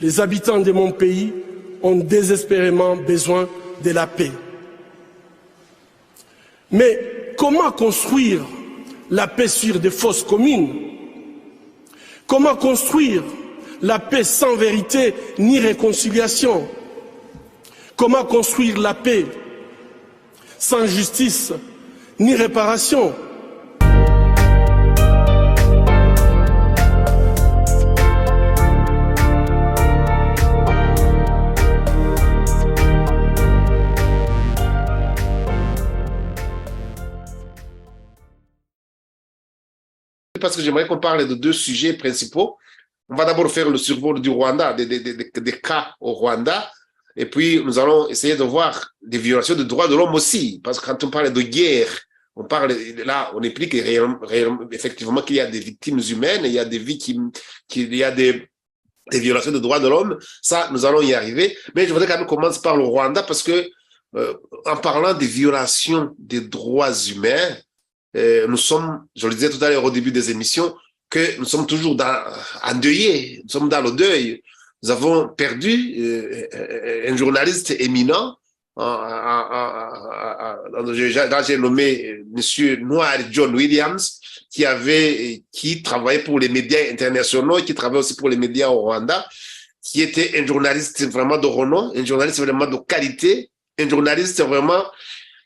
Les habitants de mon pays ont désespérément besoin de la paix. Mais comment construire la paix sur des fausses communes? Comment construire la paix sans vérité ni réconciliation? Comment construire la paix sans justice ni réparation? Parce que j'aimerais qu'on parle de deux sujets principaux. On va d'abord faire le survol du Rwanda, des cas au Rwanda, et puis nous allons essayer de voir des violations des droits de l'homme aussi, parce que quand on parle de guerre, on parle, là, on implique effectivement qu'il y a des victimes humaines, il y a des victimes, qu'il y a des violations des droits de l'homme. Ça, nous allons y arriver. Mais je voudrais quand même commencer par le Rwanda, parce que en parlant des violations des droits humains, nous sommes, je le disais tout à l'heure au début des émissions, que nous sommes toujours endeuillés, nous sommes dans le deuil. Nous avons perdu un journaliste éminent, j'ai nommé Monsieur Noir John Williams, qui travaillait pour les médias internationaux, qui travaillait aussi pour les médias au Rwanda, qui était un journaliste vraiment de renom, un journaliste vraiment de qualité, un journaliste vraiment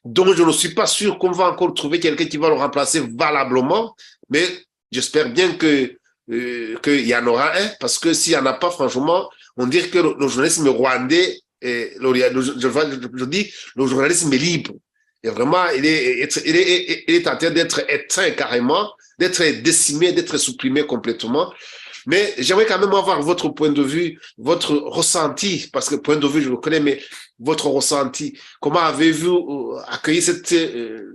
dont je ne suis pas sûr qu'on va encore trouver quelqu'un qui va le remplacer valablement, mais j'espère bien qu'il y en aura un, parce que s'il n'y en a pas, franchement, on dirait que le journalisme rwandais, je dis, le journalisme est libre. Et vraiment, il est en train d'être éteint carrément, d'être décimé, d'être supprimé complètement. Mais j'aimerais quand même avoir votre point de vue, votre ressenti, parce que point de vue, je le connais, mais votre ressenti. Comment avez-vous accueilli cette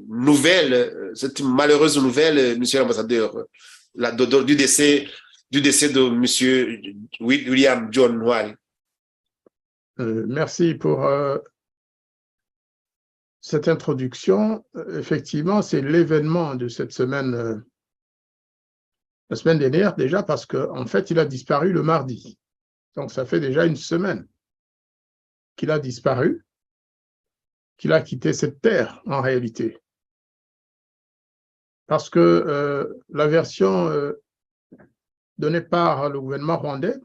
nouvelle, cette malheureuse nouvelle, monsieur l'ambassadeur, du décès de monsieur William John Nwari? Merci pour cette introduction. Effectivement, c'est l'événement de cette semaine, la semaine dernière déjà, parce qu'en fait, il a disparu le mardi. Donc, ça fait déjà une semaine qu'il a disparu, qu'il a quitté cette terre, en réalité. Parce que la version donnée par le gouvernement rwandais,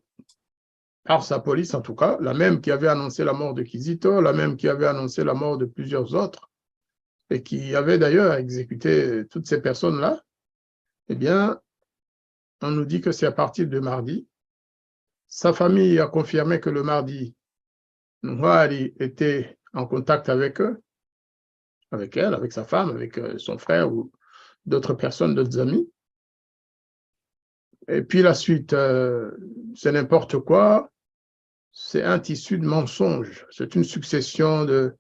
par sa police en tout cas, la même qui avait annoncé la mort de Kizito, la même qui avait annoncé la mort de plusieurs autres, et qui avait d'ailleurs exécuté toutes ces personnes-là, eh bien, on nous dit que c'est à partir de mardi. Sa famille a confirmé que le mardi, Nwari était en contact avec eux, avec elle, avec sa femme, avec son frère ou d'autres personnes, d'autres amis. Et puis la suite, c'est n'importe quoi. C'est un tissu de mensonges. C'est une succession de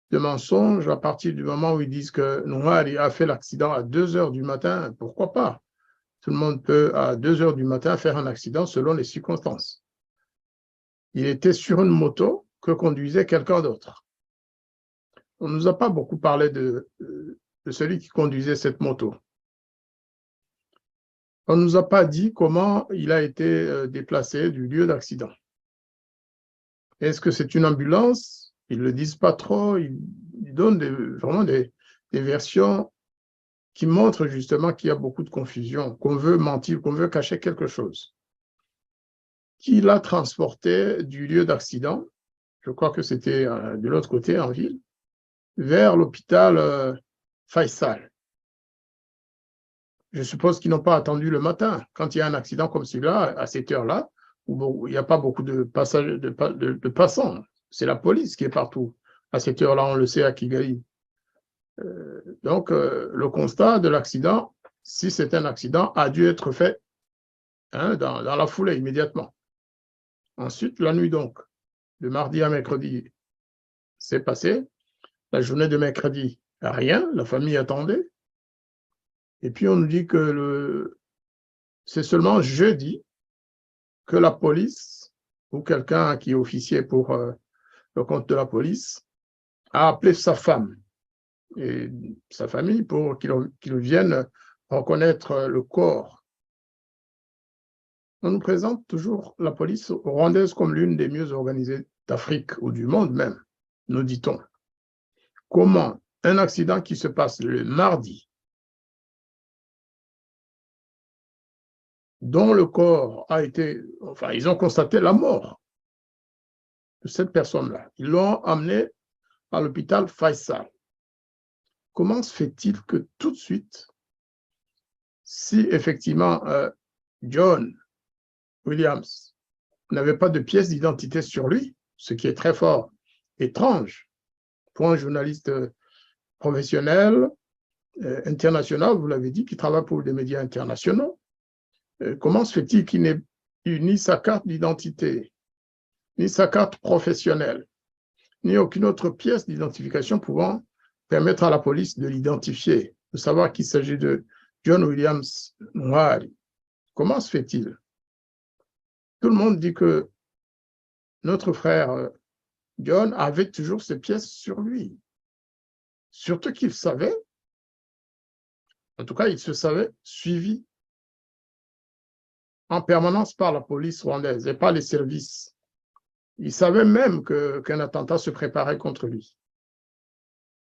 mensonges à partir du moment où ils disent que Nwari a fait l'accident à 2 heures du matin. Pourquoi pas? Tout le monde peut, à 2 heures du matin, faire un accident selon les circonstances. Il était sur une moto que conduisait quelqu'un d'autre. On ne nous a pas beaucoup parlé de celui qui conduisait cette moto. On ne nous a pas dit comment il a été déplacé du lieu d'accident. Est-ce que c'est une ambulance? Ils ne le disent pas trop. Ils donnent vraiment des versions qui montrent justement qu'il y a beaucoup de confusion, qu'on veut mentir, qu'on veut cacher quelque chose. Qui l'a transporté du lieu d'accident, je crois que c'était de l'autre côté, en ville, vers l'hôpital Faisal. Je suppose qu'ils n'ont pas attendu le matin. Quand il y a un accident comme celui-là, à cette heure-là, où il n'y a pas beaucoup de passants, c'est la police qui est partout. À cette heure-là, on le sait à Kigali. Donc, le constat de l'accident, si c'est un accident, a dû être fait dans la foulée, immédiatement. Ensuite, la nuit donc, de mardi à mercredi, c'est passé. La journée de mercredi, rien, la famille attendait. Et puis, on nous dit que c'est seulement jeudi que la police, ou quelqu'un qui est officier pour le compte de la police, a appelé sa femme et sa famille pour qu'ils viennent reconnaître le corps On nous présente toujours la police rwandaise comme l'une des mieux organisées d'Afrique ou du monde même, nous dit-on. Comment un accident qui se passe le mardi, dont le corps a été, enfin, ils ont constaté la mort de cette personne-là. Ils l'ont amené à l'hôpital Faisal. Comment se fait-il que tout de suite, si effectivement John Williams n'avait pas de pièce d'identité sur lui, ce qui est très fort, étrange pour un journaliste professionnel, international, vous l'avez dit, qui travaille pour des médias internationaux, comment se fait-il qu'il n'ait eu ni sa carte d'identité, ni sa carte professionnelle, ni aucune autre pièce d'identification pouvant permettre à la police de l'identifier, de savoir qu'il s'agit de John Williams Ntwari? Comment se fait-il? Tout le monde dit que notre frère John avait toujours ses pièces sur lui. Surtout qu'il savait, en tout cas, il se savait suivi en permanence par la police rwandaise et par les services. Il savait même qu'un attentat se préparait contre lui.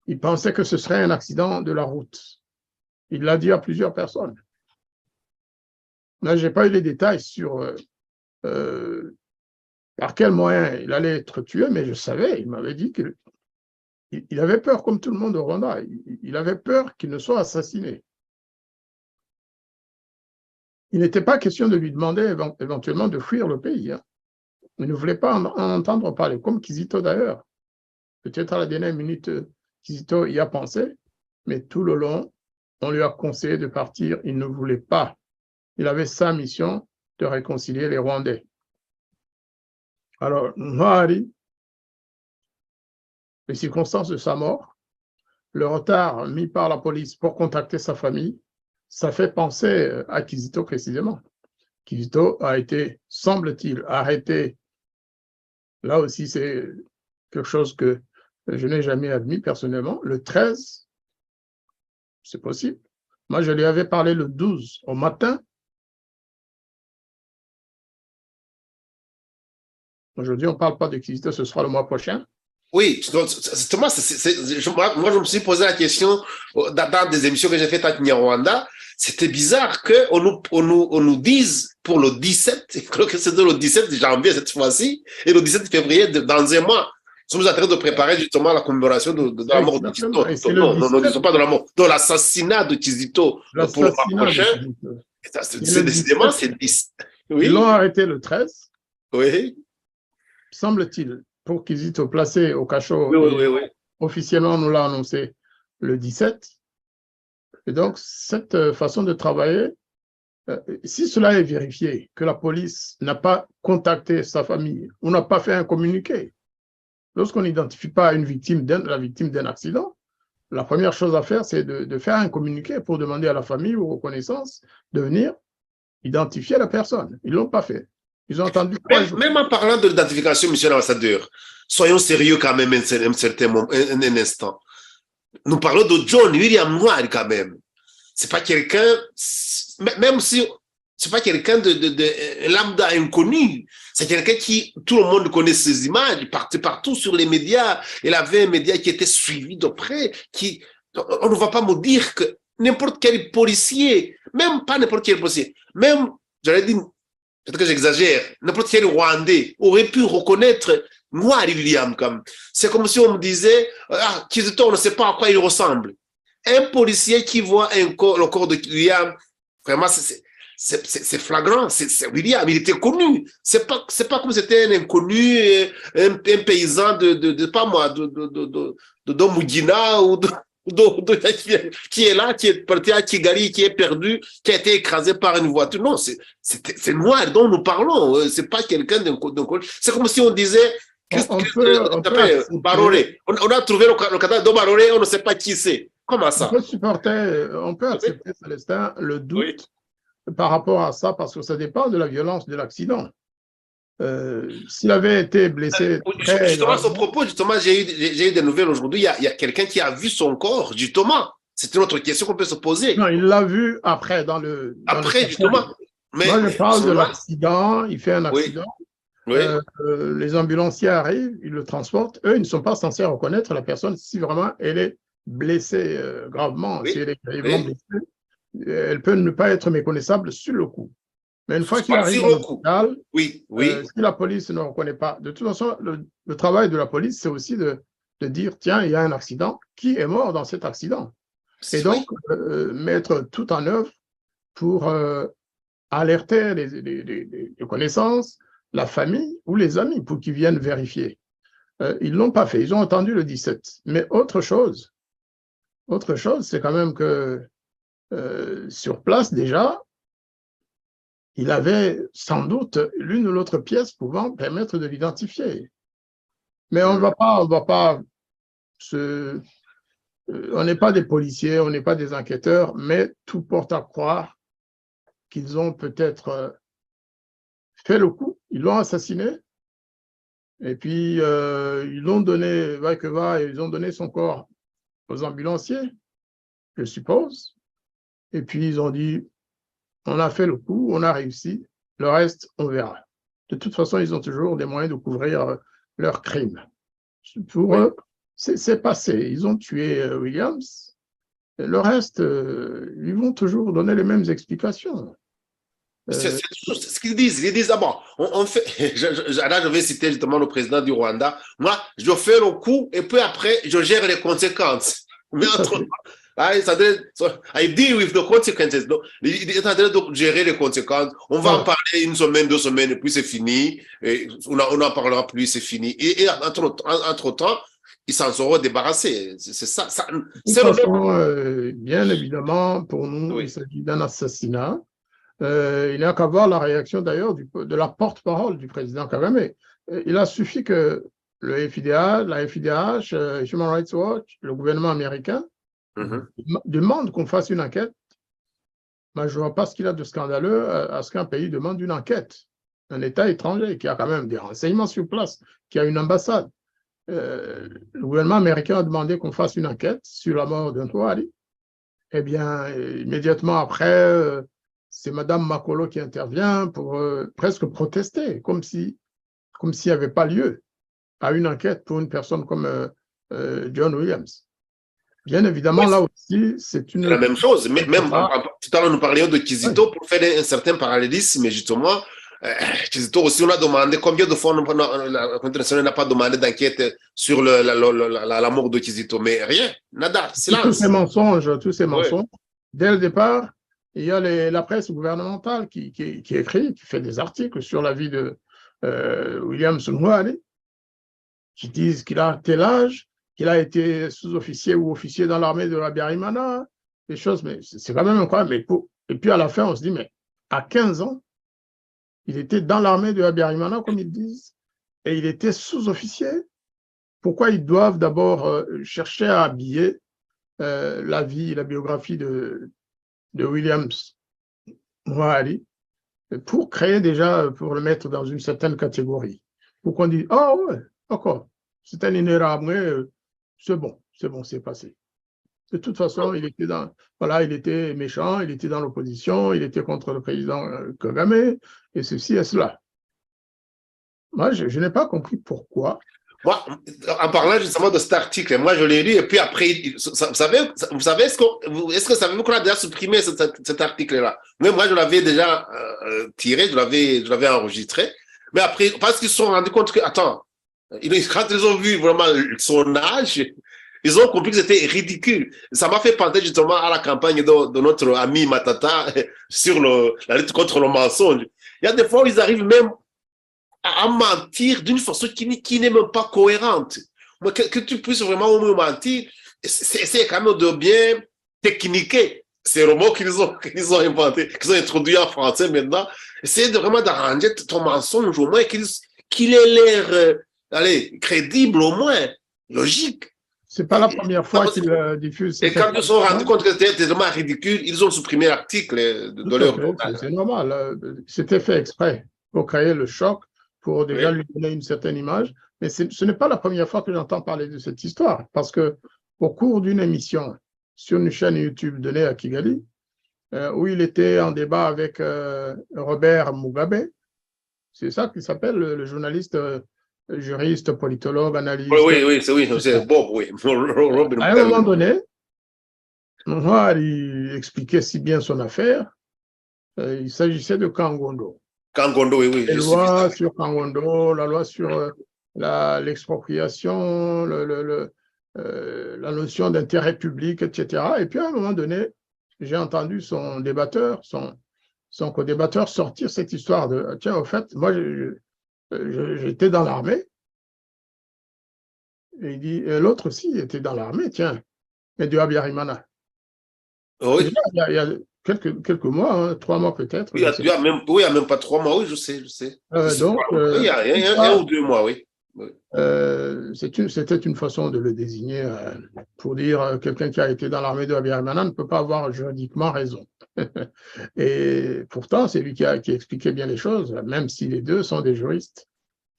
Il pensait que ce serait un accident de la route. Il l'a dit à plusieurs personnes. Là, je n'ai pas eu les détails sur par quel moyen il allait être tué, mais je savais, il m'avait dit qu'il avait peur, comme tout le monde au Rwanda. Il avait peur qu'il ne soit assassiné. Il n'était pas question de lui demander éventuellement de fuir le pays. Hein. Il ne voulait pas en entendre parler, comme Kizito d'ailleurs. Peut-être à la dernière minute, Kizito y a pensé, mais tout le long, on lui a conseillé de partir. Il ne voulait pas. Il avait sa mission de réconcilier les Rwandais. Alors, Ntwari, les circonstances de sa mort, le retard mis par la police pour contacter sa famille, ça fait penser à Kizito précisément. Kizito a été, semble-t-il, arrêté. Là aussi, c'est quelque chose que je n'ai jamais admis personnellement. Le 13, c'est possible. Moi, je lui avais parlé le 12 au matin. Aujourd'hui, on ne parle pas de Kizito, ce sera le mois prochain. Oui, justement, moi, je me suis posé la question dans des émissions que j'ai faites avec Nyarwanda. C'était bizarre qu'on nous dise pour le 17, je crois que c'est le 17 janvier cette fois-ci, et le 17 février, dans un mois. Nous sommes en train de préparer justement la commémoration de la mort de Kizito. Non, ne disons pas de la mort, de l'assassinat de Kizito pour le mois prochain. C'est décidément, c'est 10. Oui. Ils l'ont arrêté le 13. Oui. Semble-t-il, pour Kizito placé au cachot. Oui. Officiellement, on nous l'a annoncé le 17. Et donc, cette façon de travailler, si cela est vérifié, que la police n'a pas contacté sa famille ou n'a pas fait un communiqué, lorsqu'on n'identifie pas la victime d'un accident, la première chose à faire, c'est de faire un communiqué pour demander à la famille ou aux connaissances de venir identifier la personne. Ils ne l'ont pas fait. Ils ont entendu. Même en parlant de l'identification, monsieur l'ambassadeur, soyons sérieux quand même un certain moment, un instant. Nous parlons de John William Ntwari quand même. C'est pas quelqu'un, même si c'est pas quelqu'un de lambda inconnu. C'est quelqu'un qui, tout le monde connaît ses images, partout sur les médias. Il avait un média qui était suivi de près, on ne va pas me dire que n'importe quel policier, même pas n'importe quel policier, même, j'allais dire, peut-être que j'exagère, n'importe quel Rwandais aurait pu reconnaître Ntwari William. C'est comme si on me disait, Kizito, on ne sait pas à quoi il ressemble. Un policier qui voit le corps de William, vraiment, c'est flagrant. C'est William, il était connu. C'est pas comme si c'était un inconnu, un paysan pas moi, de Mugina ou qui est là, qui est parti à Kigali, qui est perdu, qui a été écrasé par une voiture. Non, c'est Ntwari dont nous parlons. C'est pas quelqu'un d'inconnu. C'est comme si on disait, Baroré. On a trouvé le cadavre de Baroré, on ne sait pas qui c'est. Comment ça? On peut accepter, Célestin, le doute par rapport à ça, parce que ça dépend de la violence de l'accident. S'il avait été blessé... Justement, à ce propos, j'ai eu des nouvelles aujourd'hui. Il y a quelqu'un qui a vu son corps, justement. C'est une autre question qu'on peut se poser. Non, il l'a vu après, justement. Mais Moi, je parle de seulement, l'accident, il fait un oui, accident, oui, les ambulanciers arrivent, ils le transportent, eux, ils ne sont pas censés reconnaître la personne si vraiment elle est blessée gravement, si elle oui, est grièvement oui. blessée, elle peut ne pas être méconnaissable sur le coup. Mais une fois qu'il arrive Choisir à le coup. l'hôpital, Oui, oui, si la police ne reconnaît pas, de toute façon, le travail de la police, c'est aussi de dire, tiens, il y a un accident, qui est mort dans cet accident? Et oui. donc, mettre tout en œuvre pour alerter les connaissances, la famille ou les amis pour qu'ils viennent vérifier. Ils ne l'ont pas fait, ils ont entendu le 17. Mais autre chose, c'est quand même que sur place déjà, il avait sans doute l'une ou l'autre pièce pouvant permettre de l'identifier. Mais on va pas on n'est pas des policiers, on n'est pas des enquêteurs, mais tout porte à croire qu'ils ont peut-être fait le coup, ils l'ont assassiné, et puis ils l'ont donné, va que va, ils ont donné son corps aux ambulanciers, je suppose, et puis ils ont dit, on a fait le coup, on a réussi, le reste, on verra. De toute façon, ils ont toujours des moyens de couvrir leurs crimes. Pour Oui. eux, c'est passé. Ils ont tué Williams. Le reste, ils vont toujours donner les mêmes explications. C'est ce qu'ils disent. Ils disent d'abord, on fait. Là, je vais citer justement le président du Rwanda. Moi, je fais le coup et puis après, je gère les conséquences. Mais entre. I deal with the consequences. Donc, il est en train de gérer les conséquences. On va en parler une semaine, 2 semaines, et puis c'est fini. Et on n'en parlera plus, c'est fini. Et entre-temps, ils s'en seront débarrassés. C'est ça. De toute façon, bien évidemment, pour nous, il s'agit d'un assassinat. Il n'y a qu'à voir la réaction d'ailleurs de la porte-parole du président Kagame. Il a suffi que le FIDH, la FIDH, Human Rights Watch, le gouvernement américain demande qu'on fasse une enquête. Moi, je ne vois pas ce qu'il y a de scandaleux à ce qu'un pays demande une enquête. Un État étranger qui a quand même des renseignements sur place, qui a une ambassade. Le gouvernement américain a demandé qu'on fasse une enquête sur la mort d'un Touari. Eh bien, immédiatement après, c'est Mme Makolo qui intervient pour presque protester, comme s'il n'y avait pas lieu à une enquête pour une personne comme John Williams. Bien évidemment, là aussi, c'est une... C'est la même chose. Même tout à l'heure, nous parlions de Kizito pour faire un certain parallélisme, mais justement, Kizito aussi, on a demandé combien de fois la internationale n'a pas demandé d'enquête sur la mort de Kizito, mais rien, nada, silence. Tous ces mensonges. Dès le départ, il y a la presse gouvernementale qui écrit, qui fait des articles sur la vie de William Sunwari, qui disent qu'il a tel âge, qu'il a été sous-officier ou officier dans l'armée de la Biarimana, des choses, mais c'est quand même incroyable. Et puis à la fin, on se dit, mais à 15 ans, il était dans l'armée de la Biarimana, comme ils disent, et il était sous-officier. Pourquoi ils doivent d'abord chercher à habiller la vie, la biographie de Williams Mouhari pour créer déjà, pour le mettre dans une certaine catégorie. Pour qu'on dise, ah ouais, d'accord, c'est un inérable, c'est bon, c'est passé. De toute façon, il était méchant, il était dans l'opposition, il était contre le président Kagame, et ceci et cela. Moi, je n'ai pas compris pourquoi. Moi, en parlant justement de cet article, moi je l'ai lu et puis après, vous savez, est-ce que savez-vous qu'on a déjà supprimé cet article-là? Moi, je l'avais déjà tiré, je l'avais enregistré, mais après, parce qu'ils se sont rendus compte que, attends, quand ils ont vu vraiment son âge, ils ont compris que c'était ridicule. Ça m'a fait penser justement à la campagne de notre ami Matata sur la lutte contre le mensonge. Il y a des fois où ils arrivent même à mentir d'une façon qui n'est même pas cohérente. Que tu puisses vraiment mentir, c'est quand même de bien techniquer. C'est le mot qu'ils ont inventé, qu'ils ont introduit en français maintenant. C'est vraiment d'arranger ton mensonge au moins qu'il ait l'air crédible au moins, logique. C'est pas la première fois qu'ils diffusent. Et quand ils se sont rendus compte que c'était tellement ridicule, ils ont supprimé l'article de leur journal. C'est normal. C'était fait exprès pour créer le choc, pour déjà lui donner une certaine image. Mais ce n'est pas la première fois que j'entends parler de cette histoire, parce que au cours d'une émission sur une chaîne YouTube donnée à Kigali, où il était en débat avec Robert Mugabe. C'est ça qu'il s'appelle, le journaliste, juriste, politologue, analyste. Oui, c'est Bob, oui. Robin À un moment donné, Noir, il expliquait si bien son affaire. Il s'agissait de Kangondo. Kangondo, oui, Les je suis lois sur Kangondo, la loi sur l'expropriation, la notion d'intérêt public, etc. Et puis à un moment donné, j'ai entendu son débatteur, son co-débatteur sortir cette histoire de tiens, au fait, moi j'étais dans l'armée. Et il dit, l'autre aussi était dans l'armée, tiens, mais du Habyarimana. Oui. Il y a quelques mois, hein, 3 mois peut-être. Il y a même pas 3 mois, oui, je sais. Donc, il y a un ou 2 mois, oui. C'était une façon de le désigner pour dire quelqu'un qui a été dans l'armée de Habyarimana ne peut pas avoir juridiquement raison. Et pourtant, c'est lui qui expliquait bien les choses, même si les deux sont des juristes.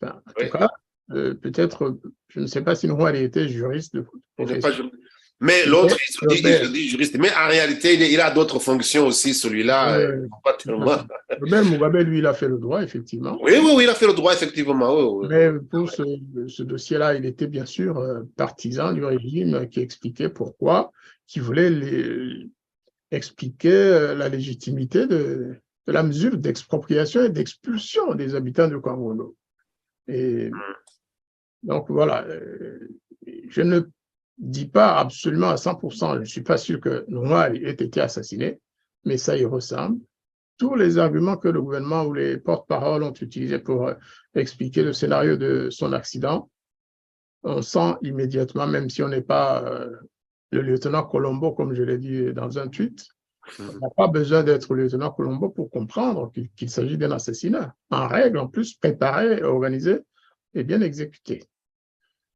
Enfin, en tout cas, peut-être, je ne sais pas si Noir était juriste de profession. Mais l'autre, il se dit juriste. Mais en réalité, il a d'autres fonctions aussi, celui-là. Pas tellement. Robert Mugabe, lui, il a fait le droit, effectivement. Oui, il a fait le droit, effectivement. Oui. Mais pour ce dossier-là, il était bien sûr partisan du régime qui expliquait pourquoi, qui voulait expliquer la légitimité de la mesure d'expropriation et d'expulsion des habitants de Kangondo. Et donc, voilà, je ne dis pas absolument à 100%, je ne suis pas sûr que Noir ait été assassiné, mais ça y ressemble. Tous les arguments que le gouvernement ou les porte-paroles ont utilisés pour expliquer le scénario de son accident, on sent immédiatement, même si on n'est pas le lieutenant Colombo, comme je l'ai dit dans un tweet, on n'a pas besoin d'être le lieutenant Colombo pour comprendre qu'il s'agit d'un assassinat. En règle, en plus, préparé, organisé et bien exécuté.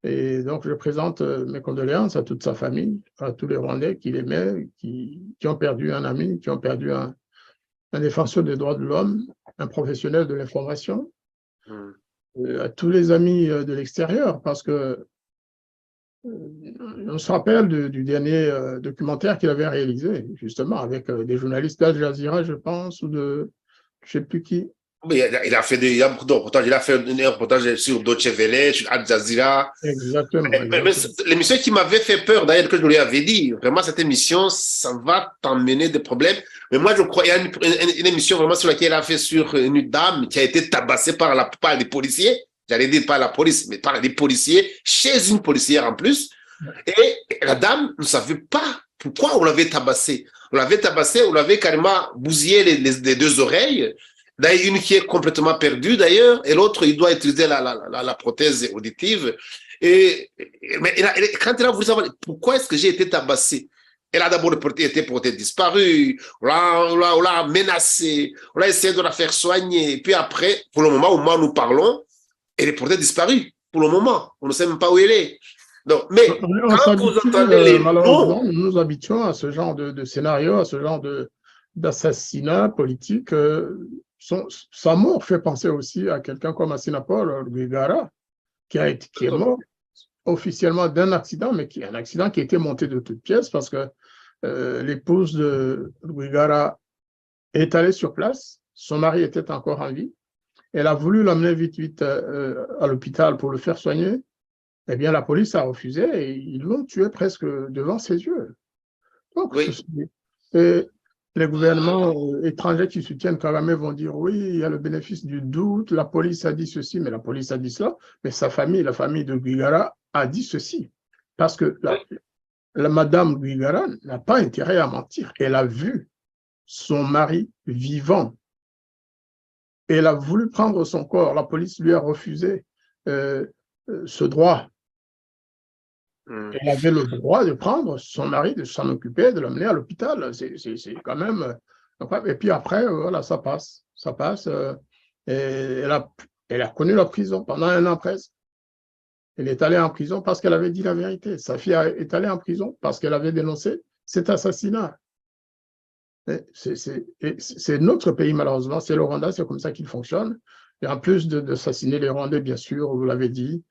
Et donc, je présente mes condoléances à toute sa famille, à tous les Rwandais qu'il aimait, qui ont perdu un ami, qui ont perdu un défenseur des droits de l'homme, un professionnel de l'information, à tous les amis de l'extérieur, parce que on se rappelle du dernier documentaire qu'il avait réalisé, justement, avec des journalistes d'Al Jazeera, je pense, ou de je ne sais plus qui. Mais il a fait beaucoup de reportages. Il a fait un reportage sur Deutsche Welle, sur Al Jazeera. Exactement. Mais l'émission qui m'avait fait peur, d'ailleurs, que je lui avais dit, vraiment, cette émission, ça va t'emmener des problèmes. Mais moi, je crois, il y a une émission vraiment sur laquelle il a fait sur une dame qui a été tabassée par des policiers. J'allais dire par la police, mais par des policiers, chez une policière en plus. Et la dame ne savait pas pourquoi on l'avait tabassée. On l'avait carrément bousillé les deux oreilles. D'ailleurs, une qui est complètement perdue, d'ailleurs, et l'autre, il doit utiliser la prothèse auditive. Mais quand elle a voulu savoir pourquoi est-ce que j'ai été tabassé, elle a d'abord été portée disparue, on l'a menacée, on a essayé de la faire soigner. Et puis après, pour le moment où nous parlons, elle est portée disparue. Pour le moment, on ne sait même pas où elle est. Donc, mais quand vous entendez les malheureusement, nous nous habituons à ce genre de scénario, à ce genre d'assassinat politique. Sa mort fait penser aussi à quelqu'un comme Assinapol Rwigara, qui est mort officiellement d'un accident, mais qui est un accident qui a été monté de toutes pièces parce que l'épouse de Rwigara est allée sur place, son mari était encore en vie, elle a voulu l'emmener vite à l'hôpital pour le faire soigner. Eh bien, la police a refusé et ils l'ont tué presque devant ses yeux. Donc, les gouvernements étrangers qui soutiennent Kagame vont dire oui, il y a le bénéfice du doute, la police a dit ceci, mais la police a dit cela, mais sa famille, la famille de Rwigara, a dit ceci. Parce que la madame Rwigara n'a pas intérêt à mentir. Elle a vu son mari vivant. Elle a voulu prendre son corps. La police lui a refusé ce droit. Elle avait le droit de prendre son mari, de s'en occuper, de l'emmener à l'hôpital. C'est quand même... Et puis après, voilà, ça passe. Ça passe. Et elle a connu la prison pendant 1 an presque. Elle est allée en prison parce qu'elle avait dit la vérité. Sa fille est allée en prison parce qu'elle avait dénoncé cet assassinat. C'est notre pays, malheureusement. C'est le Rwanda, c'est comme ça qu'il fonctionne. Et en plus d'assassiner les Rwandais, bien sûr, vous l'avez dit,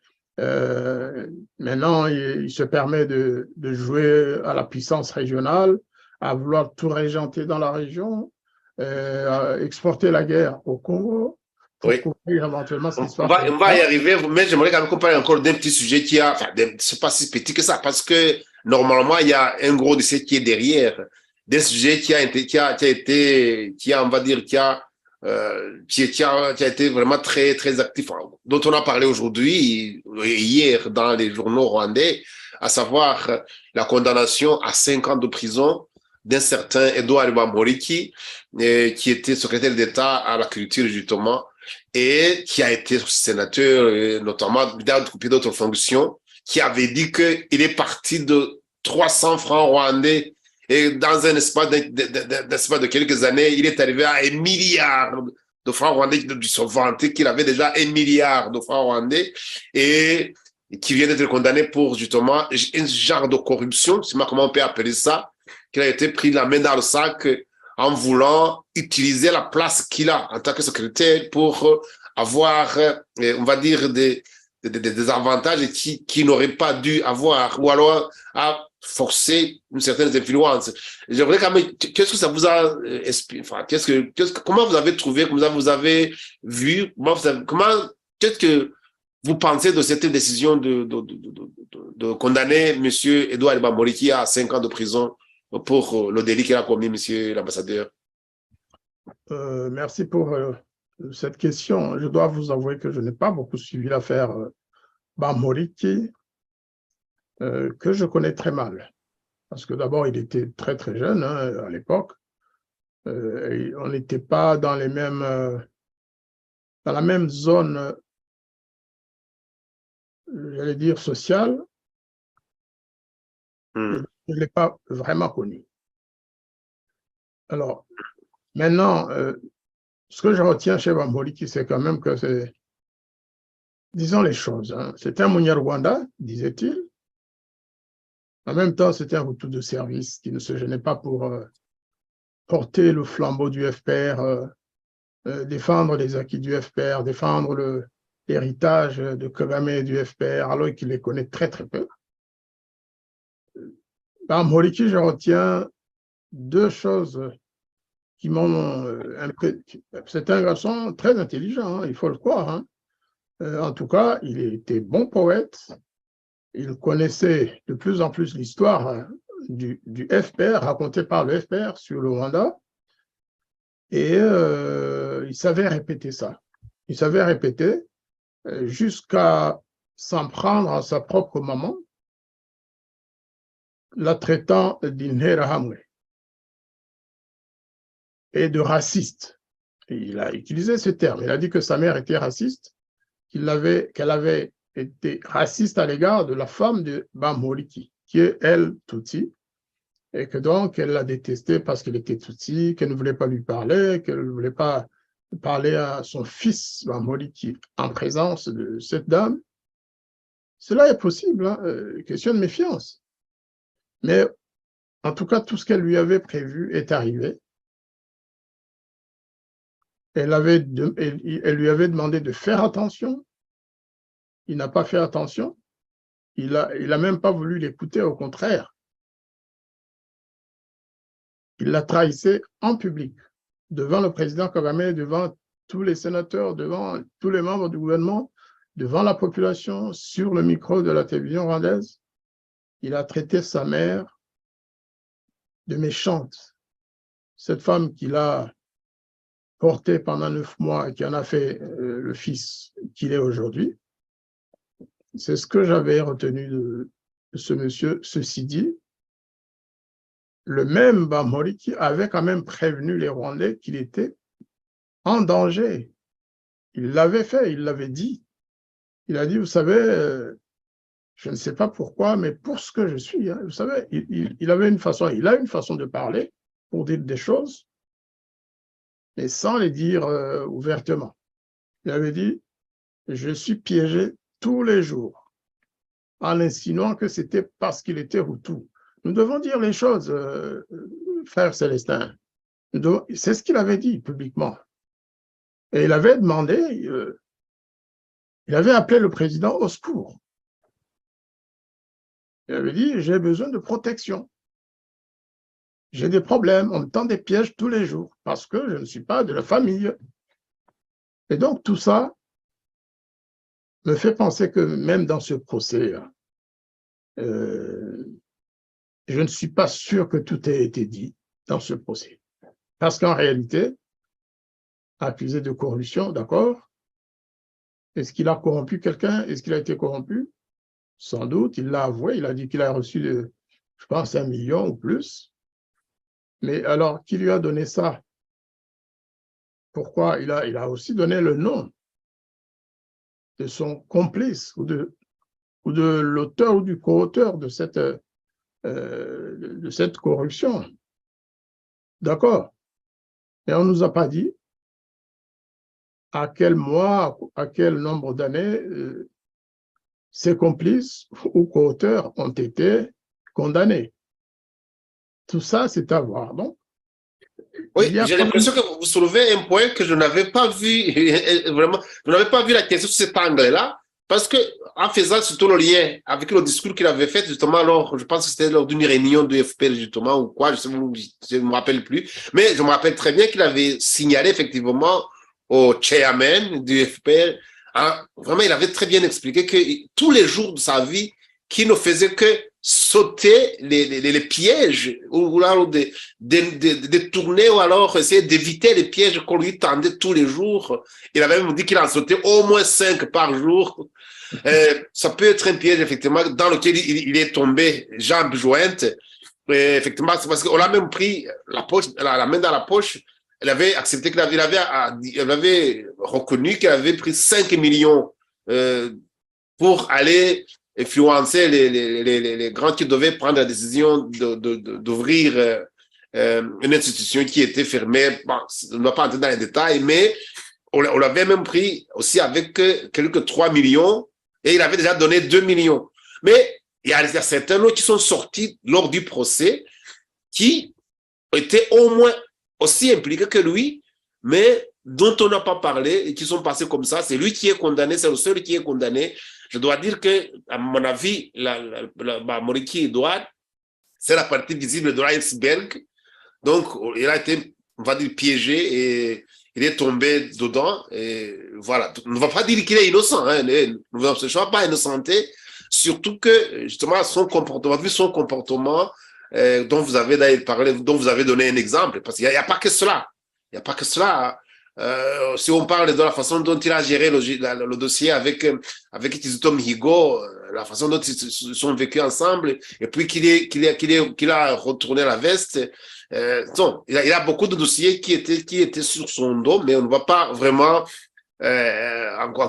maintenant, il se permet de jouer à la puissance régionale à vouloir tout régenter dans la région, à exporter la guerre au Congo pour Oui. couvrir éventuellement ce qui se On passe va, au on va y Rwanda. arriver, mais j'aimerais quand même qu'on parle encore d'un petit sujet qui a, enfin, c'est pas si petit que ça, parce que normalement, il y a un gros dossier qui est derrière, des sujets on va dire, qui a été vraiment très, très actif, dont on a parlé aujourd'hui et hier dans les journaux rwandais, à savoir la condamnation à 5 ans de prison d'un certain Edouard Bamboriki, qui était secrétaire d'État à la culture, justement, et qui a été sénateur, notamment dans d'autres fonctions, qui avait dit qu'il est parti de 300 francs rwandais et dans un espace de quelques années, il est arrivé à 1 milliard de francs rwandais, du vanté qu'il avait déjà 1 milliard de francs rwandais et qui vient d'être condamné pour justement un genre de corruption, je ne sais pas comment on peut appeler ça, qu'il a été pris la main dans le sac en voulant utiliser la place qu'il a en tant que secrétaire pour avoir, on va dire, des avantages qui n'auraient pas dû avoir, ou alors à forcer une certaine influence. J'aimerais quand même, qu'est-ce que ça vous a expliqué, enfin, comment vous avez trouvé, comment vous avez vu, qu'est-ce que vous pensez de cette décision de condamner M. Edouard Bamboriki à 5 ans de prison pour le délit qu'il a commis, monsieur l'ambassadeur? Merci pour cette question. Je dois vous avouer que je n'ai pas beaucoup suivi l'affaire Bamboriki, que je connais très mal. Parce que d'abord, il était très, très jeune à l'époque. On n'était pas dans dans la même zone, j'allais dire, sociale. Je ne l'ai pas vraiment connu. Alors, maintenant, ce que je retiens chez Bamboriki, c'est quand même que c'est, disons les choses, hein, c'est un Munyarwanda, disait-il. En même temps, c'était un Hutu de service qui ne se gênait pas pour porter le flambeau du FPR, défendre les acquis du FPR, défendre l'héritage de Kagame et du FPR, alors qu'il les connaît très, très peu. Dans Moriki, je retiens deux choses qui m'ont c'est un garçon très intelligent, hein, il faut le croire. Hein. En tout cas, il était bon poète. Il connaissait de plus en plus l'histoire du FPR, racontée par le FPR sur le Rwanda. Et il savait répéter ça. Il savait répéter jusqu'à s'en prendre à sa propre maman, la traitant d'Inherahamwe et de raciste. Et il a utilisé ce terme. Il a dit que sa mère était raciste, qu'elle avait été raciste à l'égard de la femme de Bamboriki, qui est, elle, Tutsi, et que donc elle l'a détesté parce qu'elle était Tutsi, qu'elle ne voulait pas lui parler, qu'elle ne voulait pas parler à son fils Bamboriki en présence de cette dame. Cela est possible, hein, question de méfiance. Mais en tout cas, tout ce qu'elle lui avait prévu est arrivé. Elle lui avait demandé de faire attention. Il n'a pas fait attention. Il a même pas voulu l'écouter, au contraire. Il l'a trahissé en public, devant le président Kagame, devant tous les sénateurs, devant tous les membres du gouvernement, devant la population, sur le micro de la télévision rwandaise. Il a traité sa mère de méchante. Cette femme qu'il a portée pendant 9 mois et qui en a fait le fils qu'il est aujourd'hui. C'est ce que j'avais retenu de ce monsieur. Ceci dit, le même Bamboriki avait quand même prévenu les Rwandais qu'il était en danger. Il l'avait fait, il l'avait dit. Il a dit, vous savez, je ne sais pas pourquoi, mais pour ce que je suis, hein, vous savez, il a une façon de parler pour dire des choses, mais sans les dire ouvertement. Il avait dit, je suis piégé tous les jours, en insinuant que c'était parce qu'il était Hutu. Nous devons dire les choses, frère Célestin. C'est ce qu'il avait dit publiquement. Et il avait demandé, il avait appelé le président au secours. Il avait dit, j'ai besoin de protection. j'ai des problèmes, on me tend des pièges tous les jours parce que je ne suis pas de la famille. Et donc, tout ça me fait penser que même dans ce procès, je ne suis pas sûr que tout ait été dit dans ce procès. Parce qu'en réalité, accusé de corruption, d'accord, est-ce qu'il a corrompu quelqu'un? Est-ce qu'il a été corrompu? Sans doute, il l'a avoué, il a dit qu'il a reçu, je pense, 1 million ou plus. Mais alors, qui lui a donné ça? Pourquoi? Il a aussi donné le nom de son complice ou de l'auteur ou du co-auteur de cette corruption. D'accord? Et on ne nous a pas dit à quel mois, à quel nombre d'années ces complices ou co-auteurs ont été condamnés. Tout ça, c'est à voir. Donc, Oui, j'ai l'impression que vous soulevez un point que je n'avais pas vu, vraiment, je n'avais pas vu la question sous cet angle-là, parce que en faisant surtout le lien avec le discours qu'il avait fait, justement, alors, je pense que c'était lors d'une réunion du FPR, justement, ou quoi, je ne me rappelle plus, mais je me rappelle très bien qu'il avait signalé effectivement au chairman du FPR, hein, vraiment, il avait très bien expliqué que tous les jours de sa vie, qu'il ne faisait que sauter les pièges ou alors de tourner ou alors essayer d'éviter les pièges qu'on lui tendait tous les jours. Il avait même dit qu'il en sautait au moins 5 par jour. Ça peut être un piège, effectivement, dans lequel il est tombé jambes jointes. Effectivement, c'est parce qu'on l'a même pris la main dans la poche. Il avait accepté il avait reconnu qu'il avait pris 5 millions pour aller influencer les grands qui devaient prendre la décision d'ouvrir une institution qui était fermée. Bon, on ne va pas entrer dans les détails, mais on l'avait même pris aussi avec quelques 3 millions et il avait déjà donné 2 millions. Mais il y a certains autres qui sont sortis lors du procès qui étaient au moins aussi impliqués que lui, mais dont on n'a pas parlé et qui sont passés comme ça. C'est lui qui est condamné, c'est le seul qui est condamné. Je dois dire que, à mon avis, Moriki Edouard, c'est la partie visible de l'iceberg. Donc, il a été, on va dire, piégé et il est tombé dedans. Et voilà. On ne va pas dire qu'il est innocent. Hein, on ne va pas innocenté. Surtout que, justement, son comportement, vu son comportement, dont vous avez d'ailleurs parlé, dont vous avez donné un exemple, parce qu'il n'y a pas que cela. Il n'y a pas que cela. Si on parle de la façon dont il a géré le dossier avec Kizito Mihigo, la façon dont ils sont vécus ensemble, et puis qu'il a retourné la veste, il y a beaucoup de dossiers qui étaient sur son dos, mais on ne va pas vraiment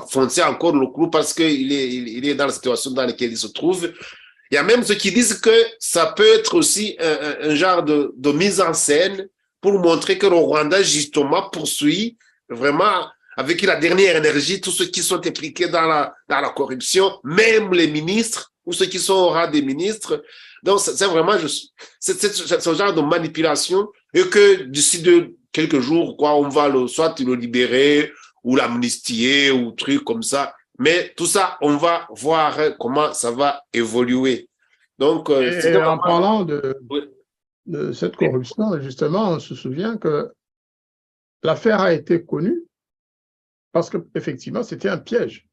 foncer encore le clou parce qu'il est dans la situation dans laquelle il se trouve. Il y a même ceux qui disent que ça peut être aussi un genre de mise en scène pour montrer que le Rwanda, justement, poursuit vraiment avec la dernière énergie tous ceux qui sont impliqués dans la corruption, même les ministres ou ceux qui sont au rang des ministres. Donc, c'est vraiment ce genre de manipulation et que d'ici de quelques jours, quoi, on va soit le libérer ou l'amnistier ou trucs comme ça. Mais tout ça, on va voir comment ça va évoluer. Donc, en parlant oui. de cette corruption, justement, on se souvient que l'affaire a été connue parce qu'effectivement, c'était un piège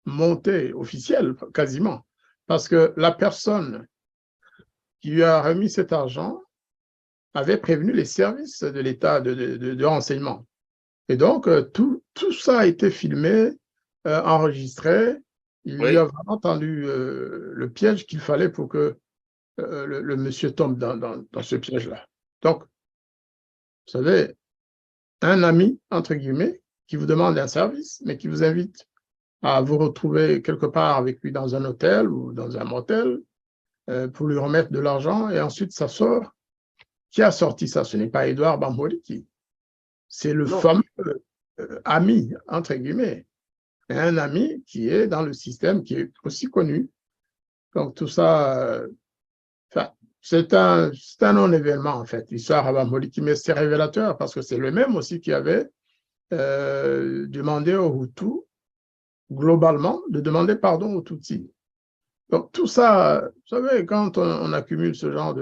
monté, officiel, quasiment. Parce que la personne qui lui a remis cet argent avait prévenu les services de l'État de renseignement. Et donc, tout ça a été filmé, enregistré. Il lui a vraiment tendu le piège qu'il fallait pour que le monsieur tombe dans ce piège-là. Donc, vous savez, un ami, entre guillemets, qui vous demande un service, mais qui vous invite à vous retrouver quelque part avec lui dans un hôtel ou dans un motel pour lui remettre de l'argent, et ensuite ça sort. Qui a sorti ça? Ce n'est pas Edouard Bamboliki. C'est le fameux ami, entre guillemets. Un ami qui est dans le système, qui est aussi connu. Donc tout ça, c'est un non-événement, en fait, l'histoire à Bamboliki, mais c'est révélateur parce que c'est le même aussi qui avait demandé aux Hutus, globalement, de demander pardon aux Tutsis. Donc tout ça, vous savez, quand on accumule ce genre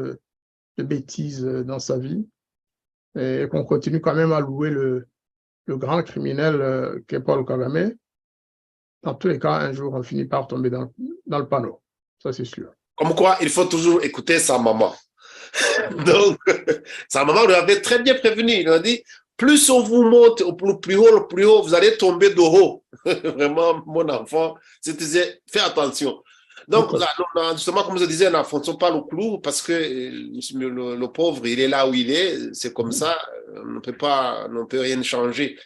bêtises dans sa vie et qu'on continue quand même à louer le grand criminel qu'est Paul Kagame. Dans tous les cas, un jour, on finit par tomber dans le panneau. Ça, c'est sûr. Comme quoi, il faut toujours écouter sa maman. Donc, sa maman nous avait très bien prévenu. Il a dit, plus on vous monte au plus haut, vous allez tomber de haut. Vraiment, mon enfant, c'était, fais attention. Donc, là, justement, comme je disais, n'enfonçons pas le clou parce que le pauvre, il est là où il est. C'est comme ça. On ne peut rien changer.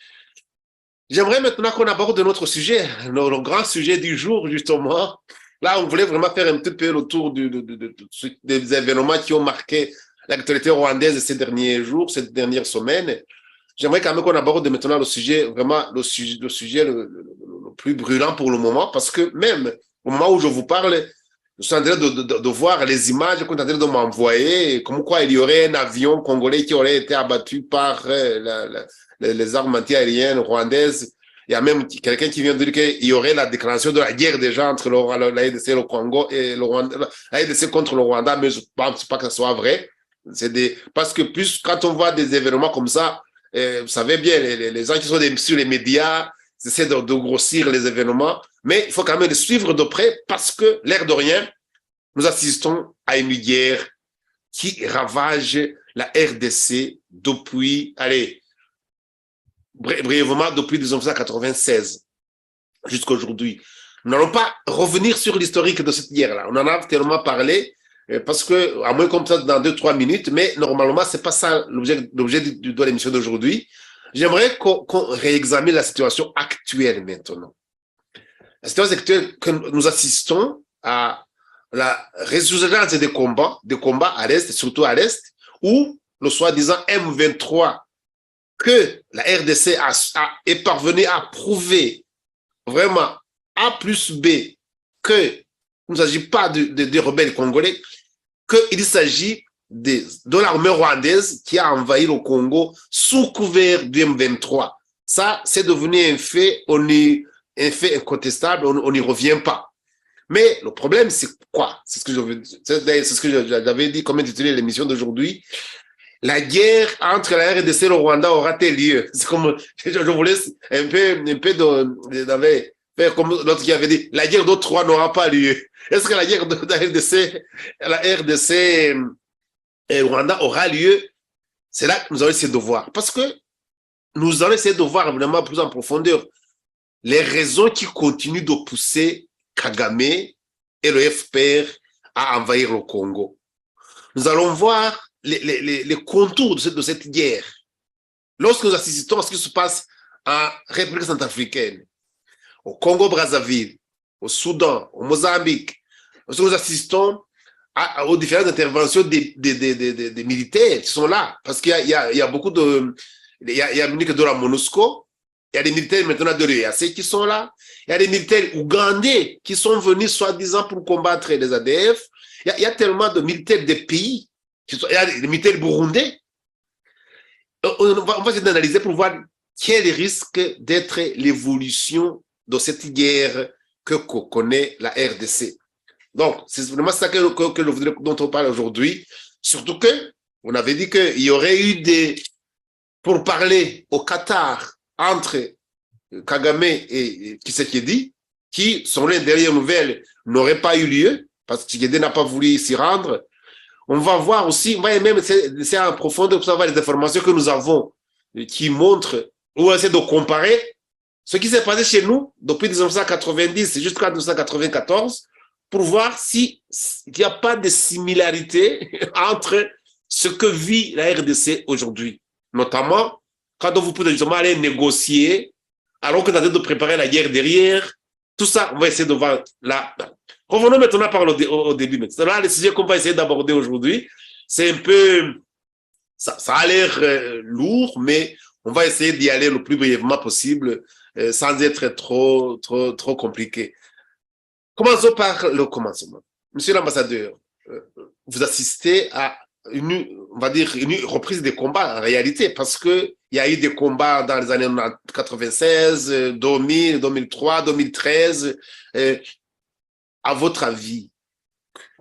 J'aimerais maintenant qu'on aborde notre sujet, le grand sujet du jour, justement. Là, on voulait vraiment faire un petit peu le tour des événements qui ont marqué l'actualité rwandaise ces derniers jours, ces dernières semaines. J'aimerais quand même qu'on aborde maintenant le sujet, vraiment le sujet le plus brûlant pour le moment, parce que même au moment où je vous parle, je suis en train de voir les images qu'on est en train de m'envoyer, comme quoi il y aurait un avion congolais qui aurait été abattu par les armes anti-aériennes rwandaises. Il y a même quelqu'un qui vient de dire qu'il y aurait la déclaration de la guerre déjà entre la RDC et le Congo et le Rwanda, la RDC contre le Rwanda, mais je ne pense pas que ce soit vrai. Parce que plus quand on voit des événements comme ça, vous savez bien, les gens qui sont sur les médias essaient de grossir les événements, mais il faut quand même les suivre de près parce que, l'air de rien, nous assistons à une guerre qui ravage la RDC depuis, brièvement, depuis 1996 jusqu'à aujourd'hui. Nous n'allons pas revenir sur l'historique de cette guerre-là. On en a tellement parlé, parce que, à moins comme ça, dans 2-3 minutes, mais normalement, c'est pas ça l'objet de l'émission d'aujourd'hui. J'aimerais qu'on réexamine la situation actuelle maintenant. La situation actuelle que nous assistons à la résurgence des combats à l'Est, surtout à l'Est, où le soi-disant M23 que la RDC est parvenue à prouver vraiment A plus B qu'il ne s'agit pas de rebelles congolais, qu'il s'agit de l'armée rwandaise qui a envahi le Congo sous couvert du M23. Ça, c'est devenu un fait incontestable, on n'y revient pas. Mais le problème, c'est quoi? C'est ce que j'avais dit, comme intitulé l'émission d'aujourd'hui. La guerre entre la RDC et le Rwanda aura-t-elle lieu? C'est comme, je voulais un peu faire comme l'autre qui avait dit, la guerre d'autres trois n'aura pas lieu. Est-ce que la guerre de la RDC et le Rwanda aura lieu? C'est là que nous allons essayer de voir. Parce que nous allons essayer de voir vraiment plus en profondeur les raisons qui continuent de pousser Kagame et le FPR à envahir le Congo. Nous allons voir les contours de cette guerre. Lorsque nous assistons à ce qui se passe en République centrafricaine, au Congo-Brazzaville, au Soudan, au Mozambique, lorsque nous assistons aux différentes interventions des militaires qui sont là, parce qu'il y a beaucoup de... Il y a de la MONUSCO, il y a des militaires maintenant de l'EAC qui sont là, il y a des militaires ougandais qui sont venus soi-disant pour combattre les ADF, il y a tellement de militaires des pays, il y a des militaires burundais. On va essayer d'analyser pour voir quel risque d'être l'évolution de cette guerre que connaît la RDC. Donc, c'est vraiment ça que je voudrais, dont on parle aujourd'hui, surtout que on avait dit qu'il y aurait eu pour parler au Qatar entre Kagame et Tshisekedi, qui, selon les dernières nouvelles, n'aurait pas eu lieu, parce que Tshisekedi n'a pas voulu s'y rendre. On va voir aussi, on va même essayer en profondeur pour savoir les informations que nous avons qui montrent, ou on va essayer de comparer ce qui s'est passé chez nous depuis 1990 jusqu'à 1994 pour voir s'il n'y a pas de similarité entre ce que vit la RDC aujourd'hui. Notamment, quand on vous peut justement aller négocier, alors qu'on est en train de préparer la guerre derrière, tout ça, on va essayer de voir là. Revenons maintenant par au début. Là, le sujet qu'on va essayer d'aborder aujourd'hui, c'est un peu, ça a l'air lourd, mais on va essayer d'y aller le plus brièvement possible, sans être trop compliqué. Commençons par le commencement. Monsieur l'ambassadeur, vous assistez à une reprise des combats en réalité, parce que il y a eu des combats dans les années 96, 2000, 2003, 2013. À votre avis,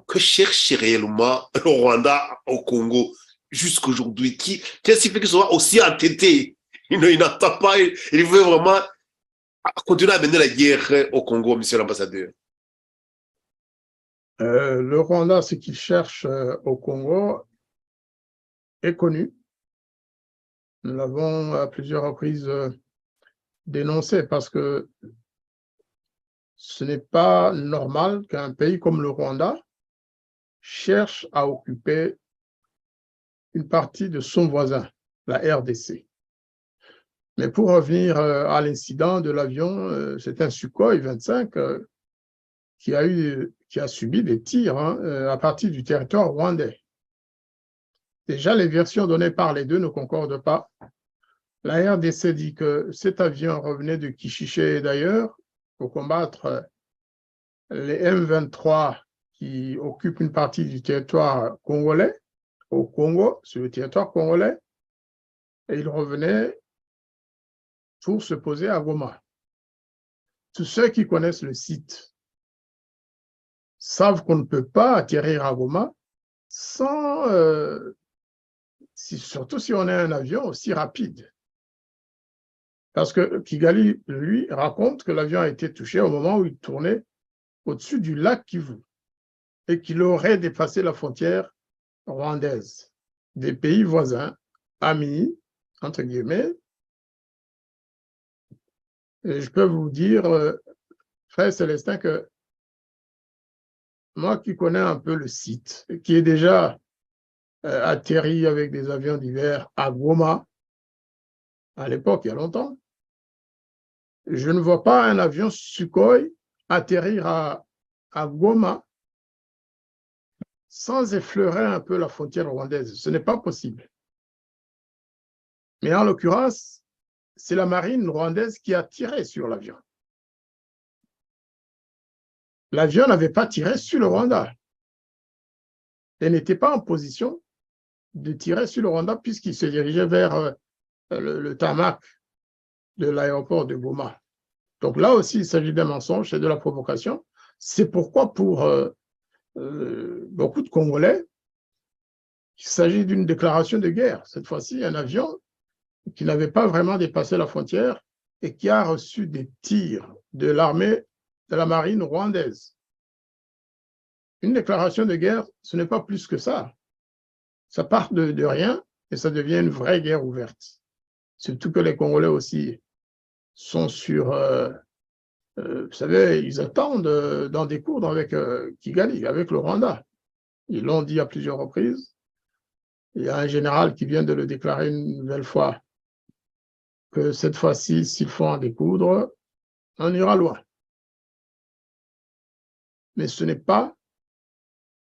que cherche réellement le Rwanda au Congo jusqu'aujourd'hui? Qu'est-ce qui fait qu'il soit aussi entêté? Il n'entend pas, il veut vraiment continuer à mener la guerre au Congo, monsieur l'ambassadeur. Le Rwanda, ce qu'il cherche au Congo est connu. Nous l'avons à plusieurs reprises dénoncé parce que ce n'est pas normal qu'un pays comme le Rwanda cherche à occuper une partie de son voisin, la RDC. Mais pour revenir à l'incident de l'avion, c'est un Sukhoi 25 qui a subi des tirs à partir du territoire rwandais. Déjà, les versions données par les deux ne concordent pas. La RDC dit que cet avion revenait de Kishiché d'ailleurs pour combattre les M23 qui occupent une partie du territoire congolais, au Congo, sur le territoire congolais, et il revenait pour se poser à Goma. Tous ceux qui connaissent le site savent qu'on ne peut pas atterrir à Goma sans, surtout si on a un avion aussi rapide. Parce que Kigali, lui, raconte que l'avion a été touché au moment où il tournait au-dessus du lac Kivu et qu'il aurait dépassé la frontière rwandaise. Des pays voisins, amis, entre guillemets. Et je peux vous dire, frère Célestin, que moi qui connais un peu le site, qui est déjà atterri avec des avions d'hiver à Goma, à l'époque, il y a longtemps, je ne vois pas un avion Sukhoi atterrir à Goma sans effleurer un peu la frontière rwandaise. Ce n'est pas possible. Mais en l'occurrence, c'est la marine rwandaise qui a tiré sur l'avion. L'avion n'avait pas tiré sur le Rwanda. Elle n'était pas en position de tirer sur le Rwanda puisqu'il se dirigeait vers le tarmac de l'aéroport de Goma. Donc là aussi, il s'agit d'un mensonge et de la provocation. C'est pourquoi pour beaucoup de Congolais, il s'agit d'une déclaration de guerre. Cette fois-ci, un avion qui n'avait pas vraiment dépassé la frontière et qui a reçu des tirs de l'armée, de la marine rwandaise. Une déclaration de guerre, ce n'est pas plus que ça. Ça part de rien et ça devient une vraie guerre ouverte. Surtout que les Congolais aussi sont sur... vous savez, ils attendent d'en découdre avec Kigali, avec le Rwanda. Ils l'ont dit à plusieurs reprises. Il y a un général qui vient de le déclarer une nouvelle fois que cette fois-ci, s'il faut en découdre, on ira loin. Mais ce n'est pas,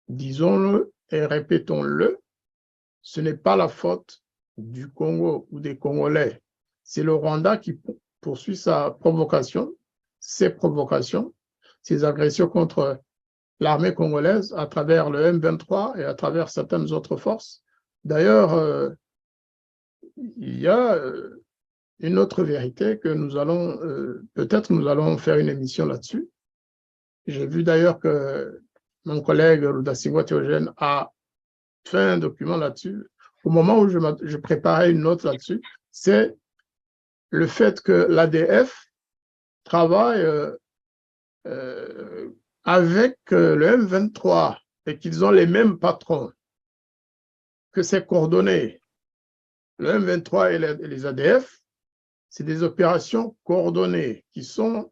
disons-le et répétons-le, ce n'est pas la faute du Congo ou des Congolais. C'est le Rwanda qui poursuit sa provocation, ses provocations, ses agressions contre l'armée congolaise à travers le M23 et à travers certaines autres forces. D'ailleurs, il y a une autre vérité que nous allons, peut-être nous allons faire une émission là-dessus. J'ai vu d'ailleurs que mon collègue Rudasingwa Théogène a fait un document là-dessus. Au moment où je préparais une note là-dessus, c'est le fait que l'ADF travaille avec le M23 et qu'ils ont les mêmes patrons, que c'est coordonné. Le M23 et les ADF, c'est des opérations coordonnées qui sont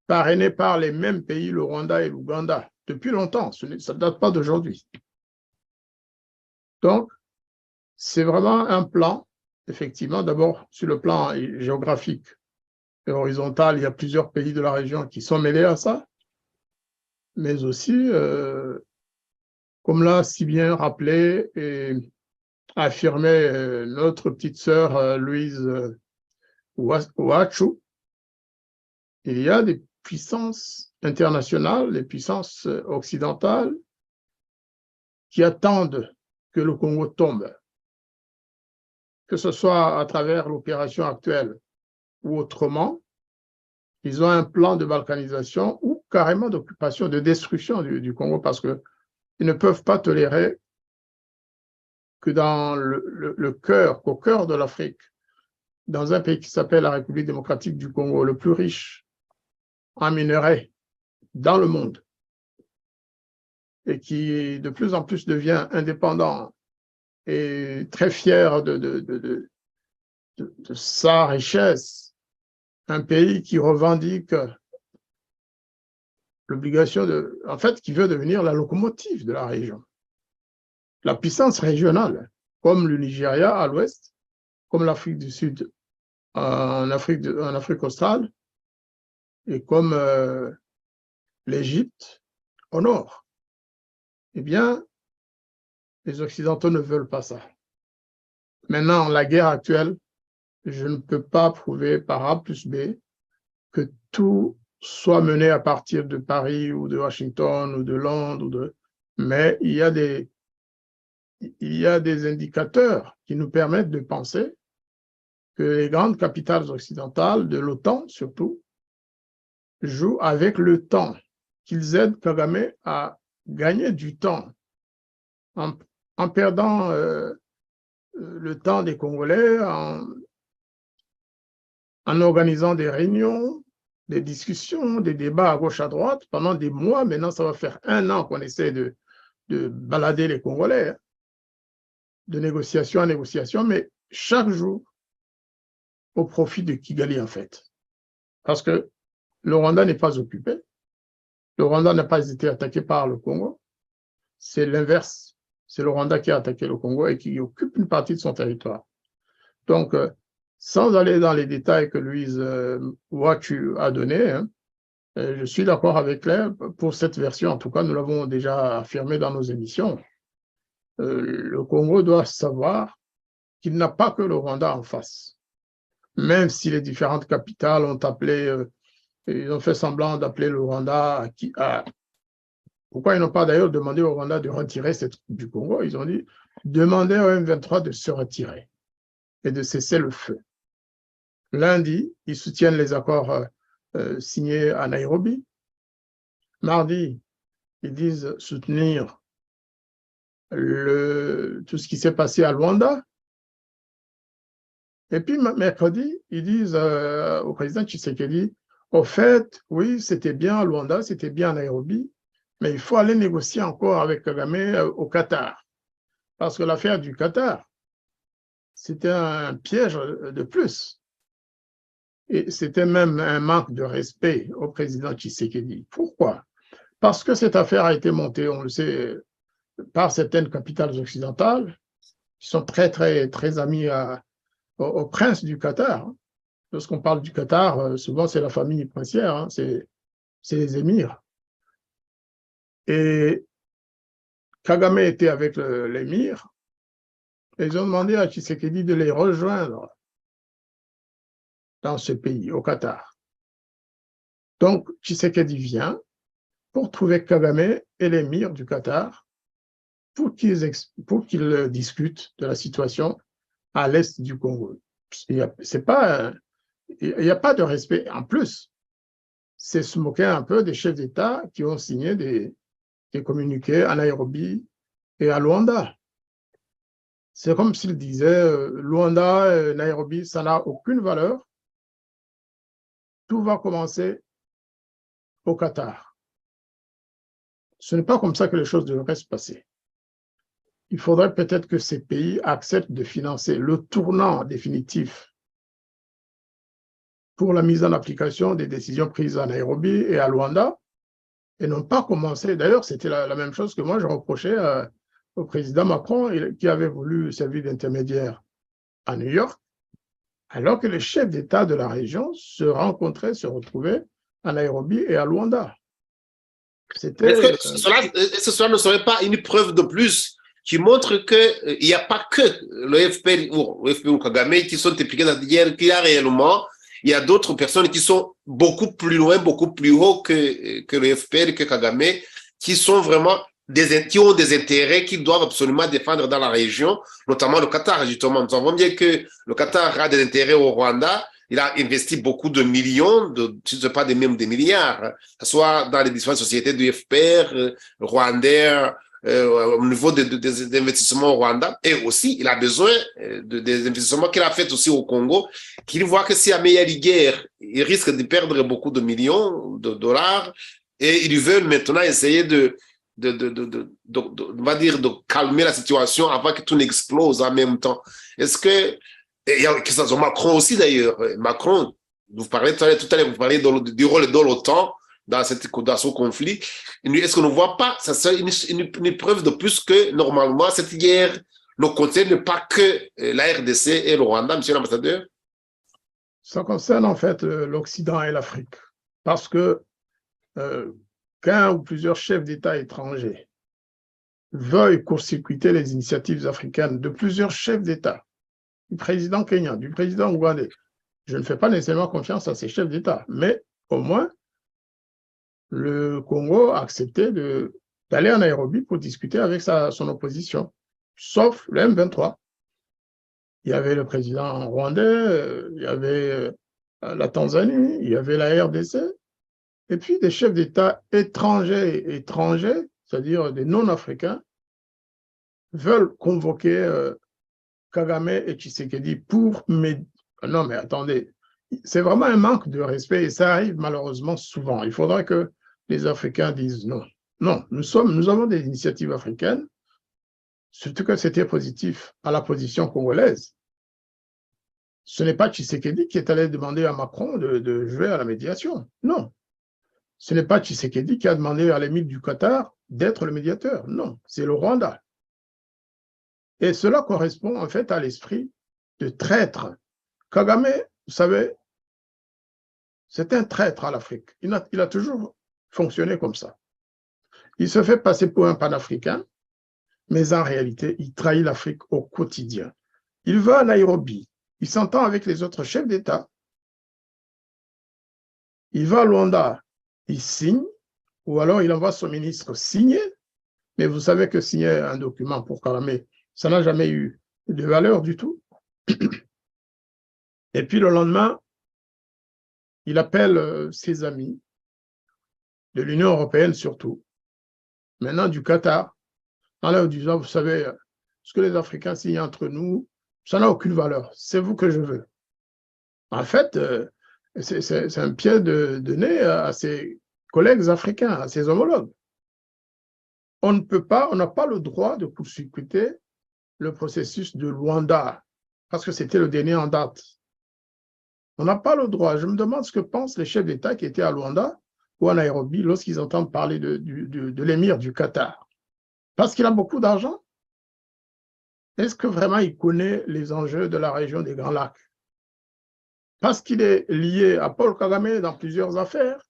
parrainées par les mêmes pays, le Rwanda et l'Ouganda, depuis longtemps. Ça ne date pas d'aujourd'hui. Donc, c'est vraiment un plan, effectivement, d'abord sur le plan géographique et horizontal, il y a plusieurs pays de la région qui sont mêlés à ça, mais aussi, comme l'a si bien rappelé et affirmé notre petite sœur Louise Ouachou, il y a des puissances internationales, des puissances occidentales qui attendent que le Congo tombe, que ce soit à travers l'opération actuelle ou autrement. Ils ont un plan de balkanisation ou carrément d'occupation, de destruction du Congo, parce que Ils ne peuvent pas tolérer que dans qu'au cœur de l'Afrique, dans un pays qui s'appelle la République démocratique du Congo, le plus riche en minerais dans le monde, et qui de plus en plus devient indépendant et très fier de sa richesse, un pays qui revendique l'obligation en fait, qui veut devenir la locomotive de la région, la puissance régionale, comme le Nigeria à l'ouest, comme l'Afrique du Sud en Afrique australe, et comme l'Égypte au nord. Eh bien, les Occidentaux ne veulent pas ça. Maintenant, la guerre actuelle, je ne peux pas prouver par A plus B que tout soit mené à partir de Paris ou de Washington ou de Londres, mais il y a des indicateurs qui nous permettent de penser que les grandes capitales occidentales, de l'OTAN surtout, jouent avec le temps, qu'ils aident Kagame à gagner du temps en perdant le temps des Congolais, en organisant des réunions, des discussions, des débats à gauche, à droite, pendant des mois. Maintenant, ça va faire 1 an qu'on essaie de balader les Congolais, de négociation en négociation, mais chaque jour au profit de Kigali, en fait. Parce que le Rwanda n'est pas occupé. Le Rwanda n'a pas été attaqué par le Congo. C'est l'inverse. C'est le Rwanda qui a attaqué le Congo et qui occupe une partie de son territoire. Donc, sans aller dans les détails que Louise Ouachu a donnés, hein, je suis d'accord avec Claire pour cette version. En tout cas, nous l'avons déjà affirmé dans nos émissions. Le Congo doit savoir qu'il n'a pas que le Rwanda en face. Même si les différentes capitales ont appelé, ils ont fait semblant d'appeler le Rwanda pourquoi ils n'ont pas d'ailleurs demandé au Rwanda de retirer ses troupes du Congo? Ils ont dit, demandez au M23 de se retirer et de cesser le feu. Lundi, ils soutiennent les accords signés à Nairobi. Mardi, ils disent soutenir tout ce qui s'est passé à Luanda. Et puis, mercredi, ils disent au président Tshisekedi, au fait, oui, c'était bien à Luanda, c'était bien à Nairobi, mais il faut aller négocier encore avec Kagame au Qatar. Parce que l'affaire du Qatar, c'était un piège de plus. Et c'était même un manque de respect au président Tshisekedi. Pourquoi? Parce que cette affaire a été montée, on le sait, par certaines capitales occidentales, qui sont très, très, très amis au prince du Qatar. Lorsqu'on parle du Qatar, souvent c'est la famille princière, hein, c'est les émirs. Et Kagame était avec l'émir, et ils ont demandé à Tshisekedi de les rejoindre dans ce pays, au Qatar. Donc, Tshisekedi vient pour trouver Kagame et l'émir du Qatar pour qu'ils discutent de la situation à l'est du Congo. Il n'y a pas de respect. En plus, c'est se moquer un peu des chefs d'État qui ont signé des communiqués à Nairobi et à Luanda. C'est comme s'ils disaient Luanda, Nairobi, ça n'a aucune valeur. Tout va commencer au Qatar. Ce n'est pas comme ça que les choses devraient se passer. Il faudrait peut-être que ces pays acceptent de financer le tournant définitif pour la mise en application des décisions prises à Nairobi et à Luanda, et non pas commencer. D'ailleurs, c'était la même chose que moi, je reprochais au président Macron, qui avait voulu servir d'intermédiaire à New York, alors que les chefs d'État de la région se retrouvaient à Nairobi et à Luanda. Est-ce que cela ne serait pas une preuve de plus qui montre qu'il n'y a pas que le FPR ou Kagame qui sont impliqués dans la guerre, qu'il y a réellement, il y a d'autres personnes qui sont beaucoup plus loin, beaucoup plus haut que le FPR, que Kagame, qui sont vraiment qui ont des intérêts qu'ils doivent absolument défendre dans la région, notamment le Qatar, justement. Nous savons bien que le Qatar a des intérêts au Rwanda. Il a investi beaucoup de millions, si ce n'est pas même des milliards, soit dans les différentes sociétés du FPR, rwandais, au niveau des investissements au Rwanda. Et aussi, il a besoin des investissements qu'il a fait aussi au Congo, qu'il voit que s'il y a meilleure guerre, il risque de perdre beaucoup de millions de dollars. Et ils veulent maintenant essayer on va dire, de calmer la situation avant que tout n'explose en même temps. Est-ce que, il y a Macron aussi d'ailleurs, Macron, vous parlez tout à l'heure, vous parlez du rôle de l'OTAN dans ce conflit. Est-ce qu'on ne voit pas, ça serait une preuve de plus que normalement cette guerre ne concerne pas que la RDC et le Rwanda, monsieur l'ambassadeur? Ça concerne en fait l'Occident et l'Afrique, parce que qu'un ou plusieurs chefs d'État étrangers veuillent court-circuiter les initiatives africaines de plusieurs chefs d'État, du président kenyan, du président ougandais. Je ne fais pas nécessairement confiance à ces chefs d'État, mais au moins, le Congo a accepté d'aller en Nairobi pour discuter avec son opposition, sauf le M23. Il y avait le président rwandais, il y avait la Tanzanie, il y avait la RDC, et puis des chefs d'État étrangers, c'est-à-dire des non-africains, veulent convoquer Kagame et Tshisekedi pour... Non, mais attendez, c'est vraiment un manque de respect et ça arrive malheureusement souvent. Il faudrait que les Africains disent non. Non, nous avons des initiatives africaines, surtout que c'était positif à la position congolaise. Ce n'est pas Tshisekedi qui est allé demander à Macron de jouer à la médiation. Non. Ce n'est pas Tshisekedi qui a demandé à l'émir du Qatar d'être le médiateur. Non, c'est le Rwanda. Et cela correspond en fait à l'esprit de traître. Kagame, vous savez, c'est un traître à l'Afrique. Il a toujours fonctionné comme ça. Il se fait passer pour un panafricain, mais en réalité, il trahit l'Afrique au quotidien. Il va à Nairobi, il s'entend avec les autres chefs d'État, il va à Luanda, il signe, ou alors il envoie son ministre signer, mais vous savez que signer un document pour Kagame, ça n'a jamais eu de valeur du tout. Et puis le lendemain, il appelle ses amis, de l'Union européenne surtout, maintenant du Qatar, en leur disant, vous savez, ce que les Africains signent entre nous, ça n'a aucune valeur, c'est vous que je veux. En fait, c'est un pied de nez à ses collègues africains, à ses homologues. On n'a pas le droit de court-circuiter le processus de Luanda, parce que c'était le dernier en date. On n'a pas le droit. Je me demande ce que pensent les chefs d'État qui étaient à Luanda ou à Nairobi lorsqu'ils entendent parler de l'émir du Qatar. Parce qu'il a beaucoup d'argent. Est-ce que vraiment il connaît les enjeux de la région des Grands Lacs? Parce qu'il est lié à Paul Kagame dans plusieurs affaires,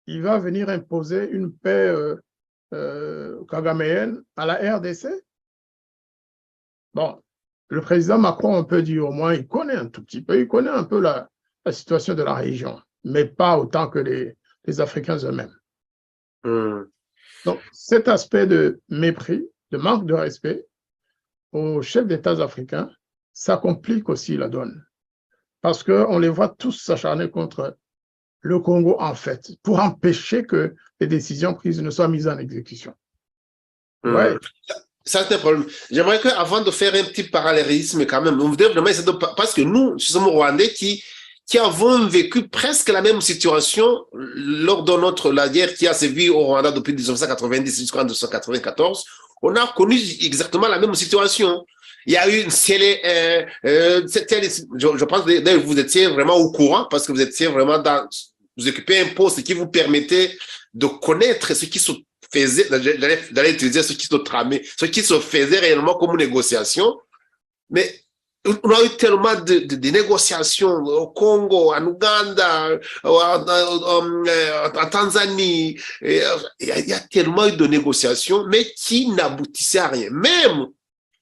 il va venir imposer une paix kagaméenne à la RDC? Bon, le président Macron, on peut dire au moins, il connaît un tout petit peu, il connaît un peu la situation de la région, mais pas autant que les Africains eux-mêmes. Donc, cet aspect de mépris, de manque de respect aux chefs d'État africains, ça complique aussi la donne. Parce qu'on les voit tous s'acharner contre le Congo, en fait, pour empêcher que les décisions prises ne soient mises en exécution. Ouais. Ça, c'est un problème. J'aimerais qu'avant de faire un petit parallélisme, quand même, on voudrait vraiment essayer parce que nous sommes Rwandais qui avons vécu presque la même situation lors de la guerre qui a sévi au Rwanda depuis 1990 jusqu'en 1994. On a connu exactement la même situation. Il y a eu une je pense que vous étiez vraiment au courant parce que vous étiez vraiment vous occupez un poste qui vous permettait de connaître ce qui se faisait, d'aller utiliser ce qui se tramait, ce qui se faisait réellement comme négociation. Mais on a eu tellement de négociations au Congo, en Ouganda, en Tanzanie. Il y a tellement eu de négociations, mais qui n'aboutissaient à rien. Même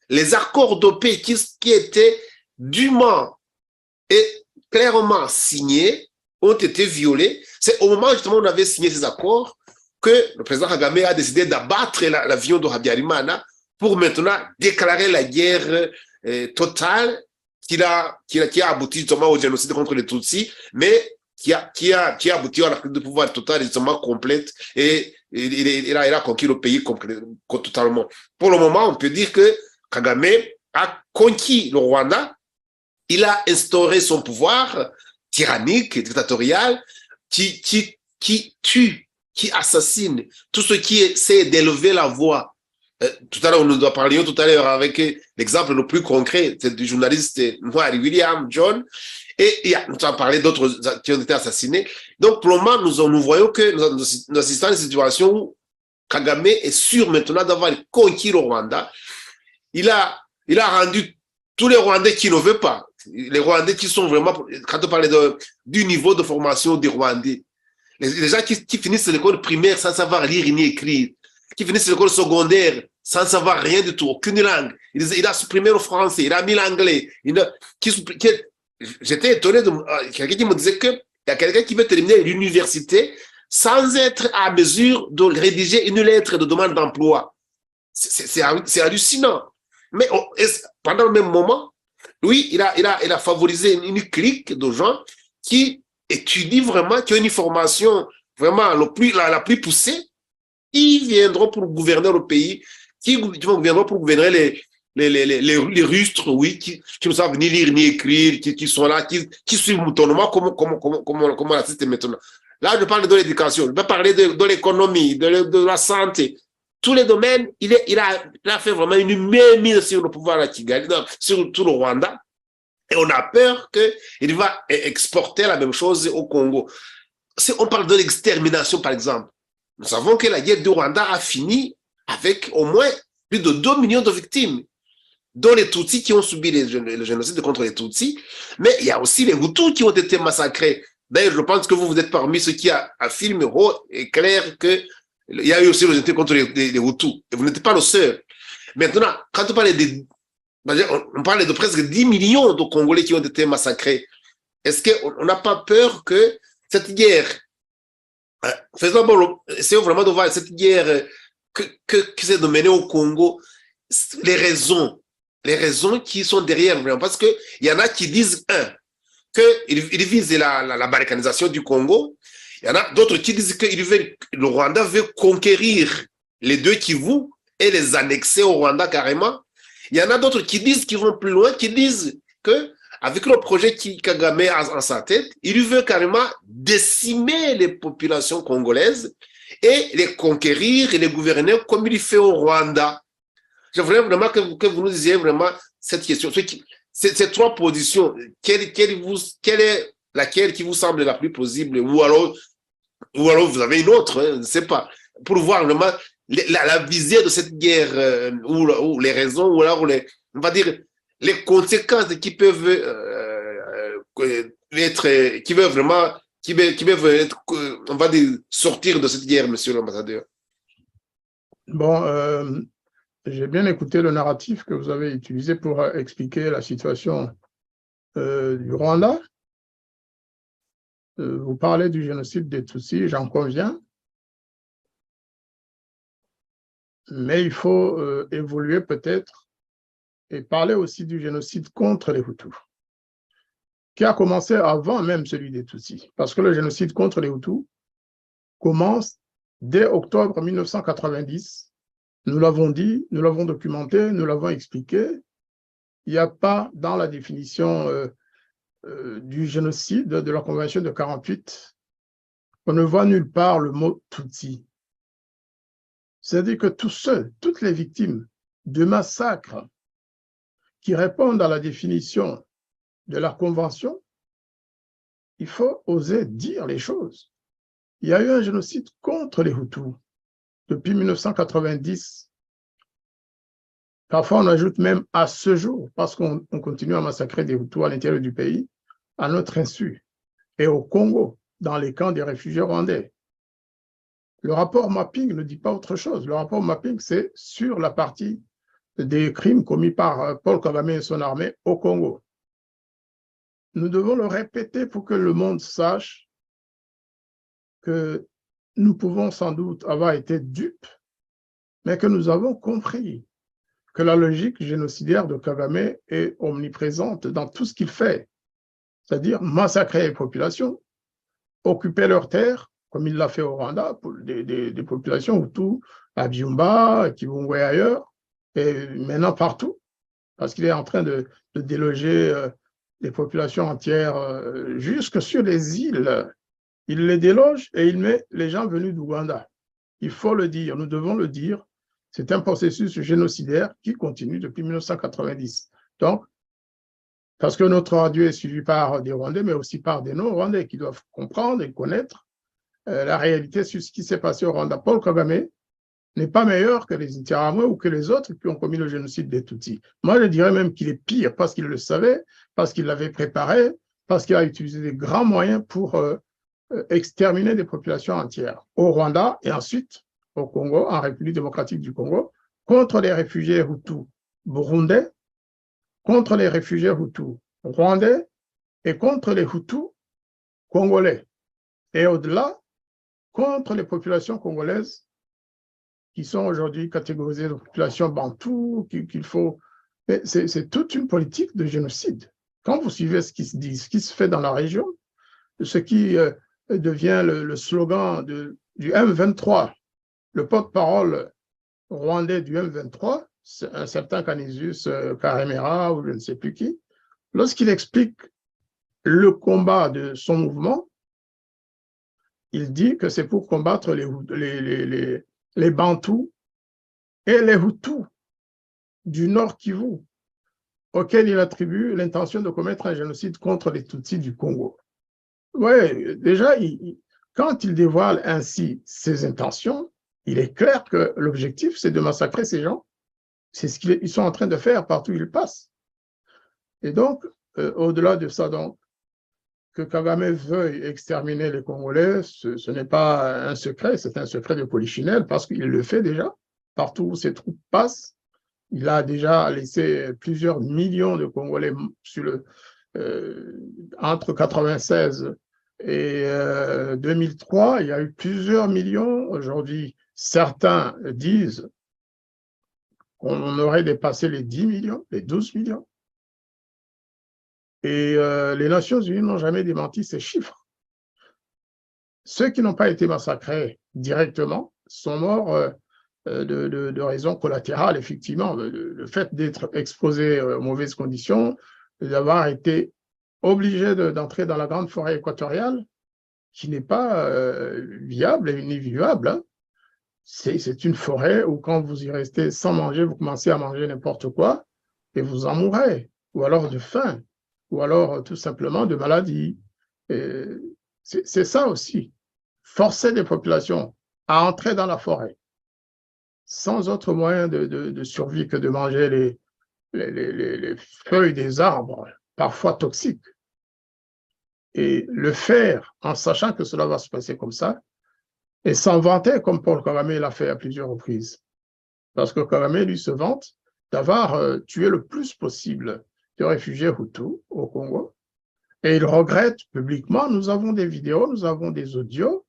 les accords de paix qui étaient dûment et clairement signés ont été violés. C'est au moment justement où on avait signé ces accords que le président Kagame a décidé d'abattre l'avion de Habyarimana pour maintenant déclarer la guerre totale qui a abouti justement au génocide contre les Tutsis. Mais qui a abouti à la prise de pouvoir totale, extrêmement complète, et il a conquis le pays totalement. Pour le moment, on peut dire que Kagame a conquis le Rwanda, il a instauré son pouvoir tyrannique, dictatorial, qui tue, qui assassine tout ce qui essaie d'élever la voix. Tout à l'heure, nous parlions tout à l'heure avec l'exemple le plus concret, c'est du journaliste Noir William John, et nous avons parlé d'autres qui ont été assassinés. Donc, pour le moment, nous voyons que nous assistons à une situation où Kagame est sûr maintenant d'avoir conquis le Rwanda. Il a rendu tous les Rwandais qui ne veulent pas, les Rwandais qui sont vraiment, quand on parlait du niveau de formation des Rwandais, les gens qui finissent l'école primaire sans savoir lire ni écrire, qui finissent l'école secondaire sans savoir rien du tout, aucune langue. Il a supprimé le français, il a mis l'anglais. J'étais étonné de quelqu'un qui me disait qu'il y a quelqu'un qui veut terminer l'université sans être à mesure de rédiger une lettre de demande d'emploi. C'est hallucinant. Mais pendant le même moment, lui, il a favorisé une clique de gens qui étudient vraiment, qui ont une formation vraiment la plus poussée. Ils viendront pour gouverner le pays, qui viendront pour gouverner les rustres, oui, qui ne savent ni lire ni écrire, qui sont là, qui suivent moutonnement comme on assiste maintenant. Là, je parle de l'éducation, je peux parler de l'économie, de la santé. Tous les domaines, il a fait vraiment une mainmise sur le pouvoir à Kigali, sur tout le Rwanda. Et on a peur qu'il va exporter la même chose au Congo. Si on parle de l'extermination, par exemple, nous savons que la guerre du Rwanda a fini avec au moins plus de 2 millions de victimes, dont les Tutsis qui ont subi le génocide contre les Tutsis, mais il y a aussi les Hutus qui ont été massacrés. D'ailleurs, je pense que vous êtes parmi ceux qui affirment haut et clair qu'il y a eu aussi le génocide contre les Hutus. Et vous n'êtes pas le seul. Maintenant, quand on parle de presque 10 millions de Congolais qui ont été massacrés, est-ce qu'on n'a pas peur que cette guerre, essayons vraiment de voir cette guerre que c'est de mener au Congo, les raisons qui sont derrière, vraiment, parce qu'il y en a qui disent, qu'ils visent la balkanisation du Congo, il y en a d'autres qui disent que le Rwanda veut conquérir les deux Kivu et les annexer au Rwanda carrément. Il y en a d'autres qui disent, qui vont plus loin, qui disent que avec le projet Kagame a en sa tête, il veut carrément décimer les populations congolaises et les conquérir et les gouverner comme il fait au Rwanda. J'aimerais vraiment que vous nous disiez vraiment cette question. Ces trois positions, quelle est laquelle qui vous semble la plus plausible, ou alors vous avez une autre, je ne sais pas, pour voir vraiment la visée de cette guerre, ou les raisons, ou alors on va dire les conséquences qui peuvent être, qui peuvent vraiment, qui peuvent être, on va dire, sortir de cette guerre, monsieur l'ambassadeur. Bon, j'ai bien écouté le narratif que vous avez utilisé pour expliquer la situation du Rwanda. Vous parlez du génocide des Tutsis, j'en conviens. Mais il faut évoluer peut-être et parler aussi du génocide contre les Hutus, qui a commencé avant même celui des Tutsis. Parce que le génocide contre les Hutus commence dès octobre 1990. Nous l'avons dit, nous l'avons documenté, nous l'avons expliqué. Il n'y a pas dans la définition du génocide de la Convention de 1948, on ne voit nulle part le mot Tutsi. C'est-à-dire que toutes les victimes de massacres qui répondent à la définition de la Convention, il faut oser dire les choses. Il y a eu un génocide contre les Hutus depuis 1990. Parfois, on ajoute même à ce jour, parce qu'on continue à massacrer des Hutus à l'intérieur du pays, à notre insu, et au Congo, dans les camps des réfugiés rwandais. Le rapport mapping ne dit pas autre chose. Le rapport mapping, c'est sur la partie des crimes commis par Paul Kagame et son armée au Congo. Nous devons le répéter pour que le monde sache que nous pouvons sans doute avoir été dupes, mais que nous avons compris que la logique génocidaire de Kagame est omniprésente dans tout ce qu'il fait, c'est-à-dire massacrer les populations, occuper leurs terres, comme il l'a fait au Rwanda, pour des populations Hutus, à Byumba, Kibungwe et ailleurs, et maintenant partout, parce qu'il est en train de déloger des populations entières jusque sur les îles. Il les déloge et il met les gens venus d'Ouganda. Il faut le dire, nous devons le dire. C'est un processus génocidaire qui continue depuis 1990. Donc, parce que notre radio est suivi par des Rwandais, mais aussi par des non-Rwandais qui doivent comprendre et connaître la réalité sur ce qui s'est passé au Rwanda. Paul Kagame n'est pas meilleur que les Interahamwe ou que les autres qui ont commis le génocide des Tutsis. Moi, je dirais même qu'il est pire parce qu'il le savait, parce qu'il l'avait préparé, parce qu'il a utilisé des grands moyens pour exterminer des populations entières au Rwanda et ensuite au Congo, en République démocratique du Congo, contre les réfugiés Hutus burundais, contre les réfugiés Hutus rwandais et contre les Hutus congolais. Et au-delà, contre les populations congolaises qui sont aujourd'hui catégorisées de populations bantoues, qu'il faut... C'est toute une politique de génocide. Quand vous suivez ce qui se dit, ce qui se fait dans la région, ce qui devient le slogan du M23, le porte-parole rwandais du M23, un certain Canisius Karemera ou je ne sais plus qui, lorsqu'il explique le combat de son mouvement, il dit que c'est pour combattre les Bantous et les Hutus du Nord Kivu, auxquels il attribue l'intention de commettre un génocide contre les Tutsis du Congo. Oui, déjà, quand il dévoile ainsi ses intentions, il est clair que l'objectif, c'est de massacrer ces gens. C'est ce qu'ils sont en train de faire partout où ils passent. Et donc, au-delà de ça, donc, que Kagame veuille exterminer les Congolais, ce n'est pas un secret, c'est un secret de polichinelle parce qu'il le fait déjà. Partout où ses troupes passent, il a déjà laissé plusieurs millions de Congolais entre 1996 et 2003, il y a eu plusieurs millions. Aujourd'hui, certains disent qu'on aurait dépassé les 10 millions, les 12 millions. Et les Nations Unies n'ont jamais démenti ces chiffres. Ceux qui n'ont pas été massacrés directement sont morts de raisons collatérales, effectivement. Le fait d'être exposés aux mauvaises conditions, d'avoir été obligés d'entrer dans la grande forêt équatoriale, qui n'est pas viable et ni vivable. Hein. C'est une forêt où quand vous y restez sans manger, vous commencez à manger n'importe quoi et vous en mourrez, ou alors de faim, ou alors tout simplement de maladie. C'est ça aussi, forcer des populations à entrer dans la forêt sans autre moyen de survie que de manger les feuilles des arbres, parfois toxiques. Et le faire en sachant que cela va se passer comme ça, et s'en vanter comme Paul Kagame l'a fait à plusieurs reprises. Parce que Kagame, lui, se vante d'avoir tué le plus possible de réfugiés Hutus au Congo. Et il regrette publiquement, nous avons des vidéos, nous avons des audios,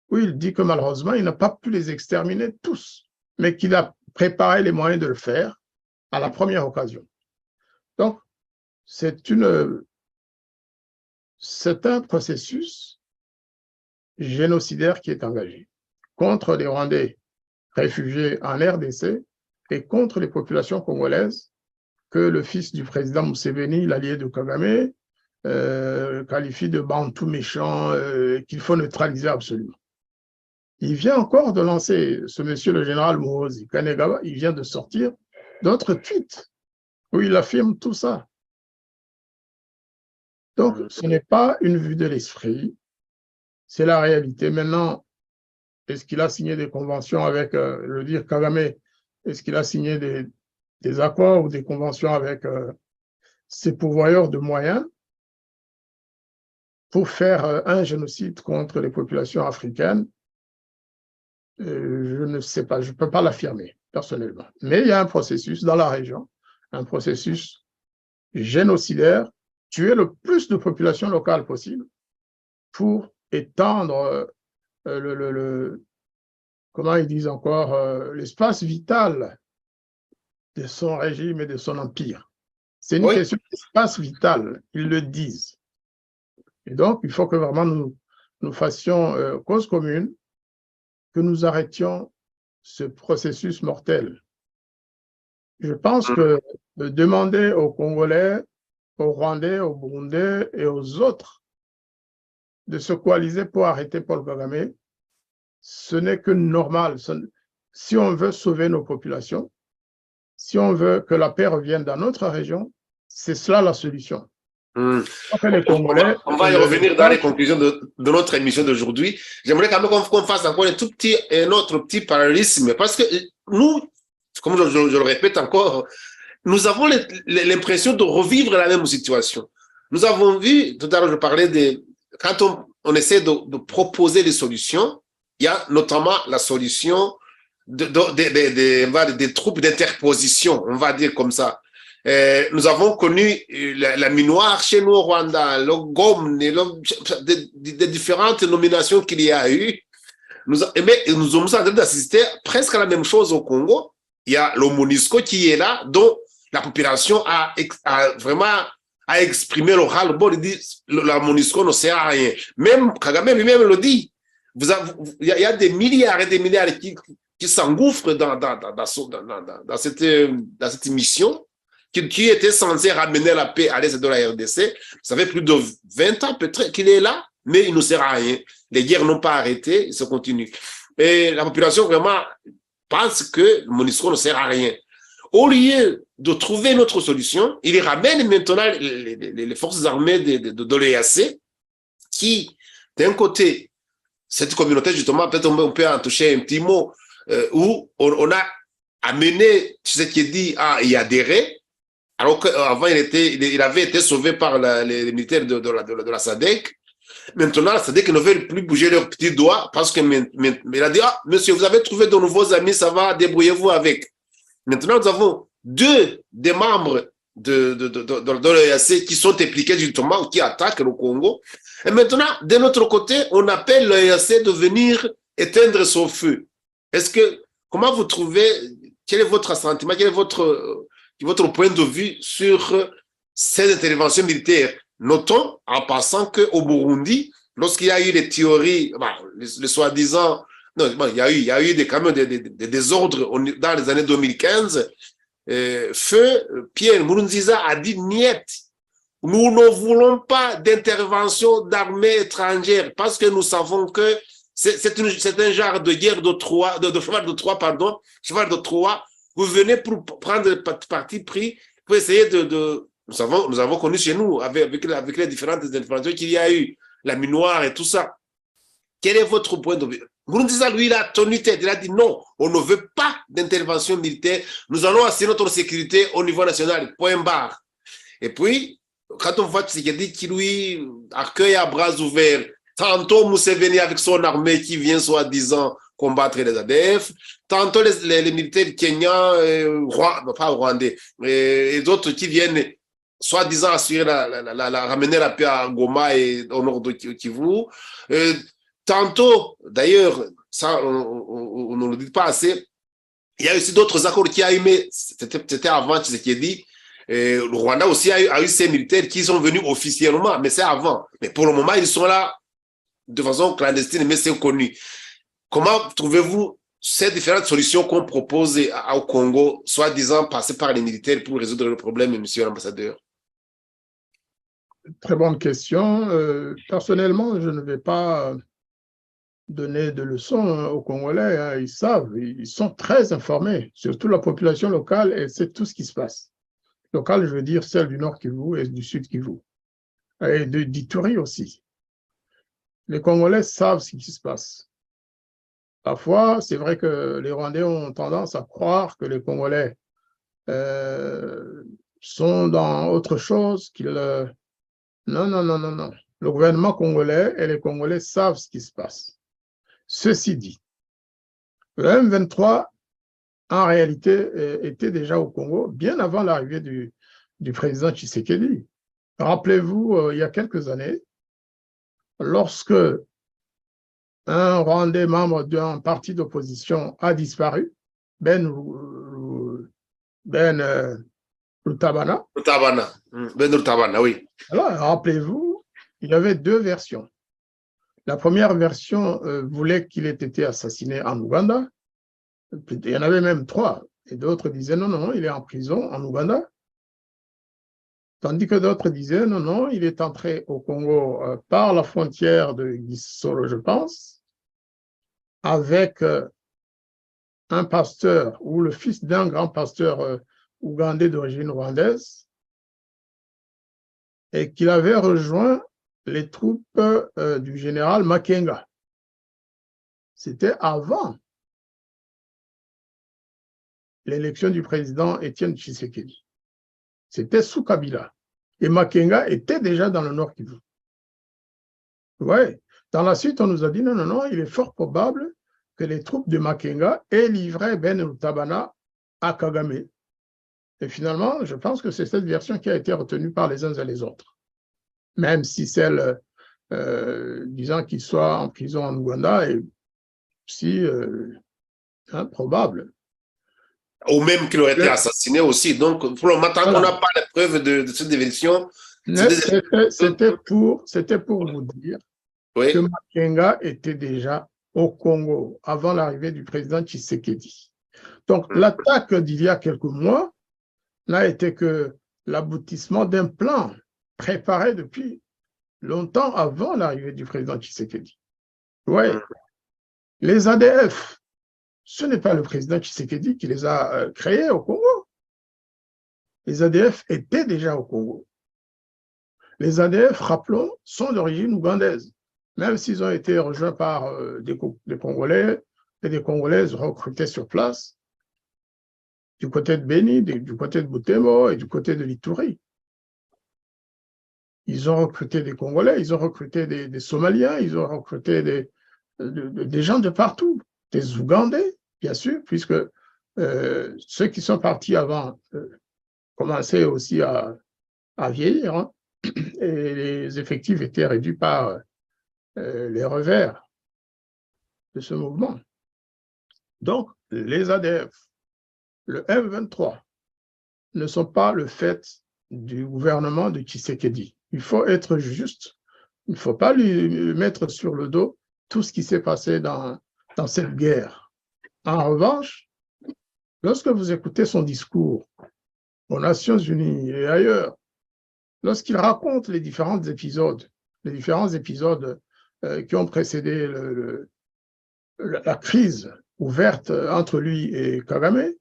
où il dit que malheureusement, il n'a pas pu les exterminer tous, mais qu'il a préparé les moyens de le faire à la première occasion. Donc, c'est un processus génocidaire qui est engagé contre les Rwandais réfugiés en RDC et contre les populations congolaises que le fils du président Museveni, l'allié de Kagame, qualifie de bantous méchants qu'il faut neutraliser absolument. Il vient encore de lancer, ce monsieur le général Muhoozi Kainerugaba, il vient de sortir d'autres tweets où il affirme tout ça. Donc, ce n'est pas une vue de l'esprit, c'est la réalité. Maintenant, est-ce qu'il a signé des conventions avec, je veux dire, Kagame, est-ce qu'il a signé des accords ou des conventions avec ses pourvoyeurs de moyens pour faire un génocide contre les populations africaines? Je ne sais pas, je ne peux pas l'affirmer personnellement. Mais il y a un processus dans la région, un processus génocidaire, tuer le plus de populations locales possible pour étendre comment ils disent encore, l'espace vital de son régime et de son empire. C'est une question d'espace vital, ils le disent. Et donc, il faut que vraiment nous nous fassions cause commune, que nous arrêtions ce processus mortel. Je pense que de demander aux Congolais, aux Rwandais, aux Burundais et aux autres de se coaliser pour arrêter Paul Kagame, ce n'est que normal. Si on veut sauver nos populations, si on veut que la paix revienne dans notre région, c'est cela la solution. On va y revenir dans les conclusions de notre émission d'aujourd'hui. J'aimerais quand même qu'on fasse encore un autre petit parallélisme, parce que nous, comme je le répète encore, nous avons l'impression de revivre la même situation. Nous avons vu, tout à l'heure je parlais quand on essaie de proposer des solutions, il y a notamment la solution des troupes d'interposition, on va dire comme ça. Nous avons connu la minoire chez nous au Rwanda, le GOM, des différentes nominations qu'il y a eu. Nous sommes en train d'assister presque à la même chose au Congo. Il y a le MONUSCO qui est là, dont la population a vraiment exprimé le ras-le-bol. Il dit la MONUSCO ne sert à rien. Même Kagame lui-même le dit. Il y a des milliards et des milliards qui s'engouffrent dans cette mission qui était censée ramener la paix à l'est de la RDC. Ça fait plus de 20 ans peut-être qu'il est là, mais il ne sert à rien. Les guerres n'ont pas arrêté, ça continue. Et la population vraiment pense que le MONUSCO ne sert à rien. Au lieu de trouver une autre solution, il ramène maintenant les forces armées de l'EAC qui, d'un côté, cette communauté, justement, peut-être on peut en toucher un petit mot, où on a amené Tshisekedi à y adhérer, alors qu'avant, il avait été sauvé par les militaires de la SADC. Maintenant, la SADC ne veut plus bouger leurs petits doigts parce que il a dit, ah, monsieur, vous avez trouvé de nouveaux amis, ça va, débrouillez-vous avec. Maintenant, nous avons deux des membres de l'EAC qui sont impliqués justement, qui attaquent le Congo. Et maintenant, de notre côté, on appelle l'EAC de venir éteindre son feu. Comment vous trouvez, quel est votre sentiment, quel est votre point de vue sur ces interventions militaires? Notons, en passant qu'au Burundi, lorsqu'il y a eu les théories, les soi-disant, non, il y a eu quand même des désordres dans les années 2015, Feu Pierre Nkurunziza a dit niet. Nous ne voulons pas d'intervention d'armées étrangères parce que nous savons que c'est un genre de guerre de Troie, cheval de Troie, pardon, cheval de Troie. Vous venez pour prendre parti pris, pour essayer nous avons connu chez nous, avec les différentes interventions qu'il y a eu, la minoire et tout ça. Quel est votre point de vue? Nkurunziza, lui, il a tenu tête, il a dit non, on ne veut pas d'intervention militaire, nous allons assurer notre sécurité au niveau national, point barre. Et puis, quand on voit Tshisekedi qui lui accueille à bras ouverts, tantôt Museveni avec son armée qui vient soi-disant combattre les ADF, tantôt les militaires kenyans, pas rwandais, et d'autres qui viennent soi-disant assurer ramener la paix à Goma et au nord de Kivu. Tantôt, d'ailleurs, ça on ne le dit pas assez, il y a aussi d'autres accords qui a eu, mais c'était avant Tshisekedi. Le Rwanda aussi a eu ses militaires qui sont venus officiellement, mais c'est avant. Mais pour le moment, ils sont là de façon clandestine, mais c'est connu. Comment trouvez-vous ces différentes solutions qu'on propose au Congo, soi-disant passer par les militaires pour résoudre le problème, monsieur l'ambassadeur? Très bonne question. Personnellement, je ne vais pas donner de leçons aux Congolais. Ils savent, ils sont très informés, surtout la population locale, et c'est tout ce qui se passe. Locale, je veux dire celle du Nord Kivu et du Sud Kivu, et d'Ituri aussi. Les Congolais savent ce qui se passe. Parfois, c'est vrai que les Rwandais ont tendance à croire que les Congolais sont dans autre chose qu'ils... Non, non, non, non, non. Le gouvernement congolais et les Congolais savent ce qui se passe. Ceci dit, le M23, en réalité, était déjà au Congo bien avant l'arrivée du président Tshisekedi. Rappelez-vous, il y a quelques années, lorsque un Rwandais membre d'un parti d'opposition a disparu, Ben Rutabana. Ben Rutabana, oui. Alors, rappelez-vous, il y avait deux versions. La première version voulait qu'il ait été assassiné en Ouganda. Il y en avait même 3. Et d'autres disaient non, non, il est en prison en Ouganda. Tandis que d'autres disaient non, non, il est entré au Congo par la frontière de Gisoro, je pense, avec un pasteur ou le fils d'un grand pasteur ougandais d'origine rwandaise et qu'il avait rejoint les troupes du général Makenga. C'était avant l'élection du président Étienne Tshisekedi. C'était sous Kabila. Et Makenga était déjà dans le Nord Kivu. Ouais. Dans la suite, on nous a dit non, non, non, il est fort probable que les troupes de Makenga aient livré Ben Rutabana à Kagame. Et finalement, je pense que c'est cette version qui a été retenue par les uns et les autres. Même si celle disant qu'il soit en prison en Ouganda est si improbable. Ou même qu'il aurait été assassiné aussi. Donc, pour le moment, tant qu'on n'a pas la preuve de cette version, c'était pour vous dire que Makenga était déjà au Congo avant l'arrivée du président Tshisekedi. Donc, l'attaque d'il y a quelques mois n'a été que l'aboutissement d'un plan préparé depuis longtemps avant l'arrivée du président Tshisekedi. Oui, les ADF, ce n'est pas le président Tshisekedi qui les a créés au Congo. Les ADF étaient déjà au Congo. Les ADF, rappelons, sont d'origine ougandaise, même s'ils ont été rejoints par des Congolais et des Congolaises recrutés sur place, du côté de Beni, du côté de Butembo et du côté de l'Ituri. Ils ont recruté des Congolais, ils ont recruté des Somaliens, ils ont recruté des gens de partout, des Ougandais, bien sûr, puisque ceux qui sont partis avant commençaient aussi à vieillir, hein, et les effectifs étaient réduits par les revers de ce mouvement. Donc, les ADF, le M23, ne sont pas le fait du gouvernement de Tshisekedi. Il faut être juste. Il ne faut pas lui mettre sur le dos tout ce qui s'est passé dans cette guerre. En revanche, lorsque vous écoutez son discours aux Nations Unies et ailleurs, lorsqu'il raconte les différents épisodes qui ont précédé la crise ouverte entre lui et Kagame,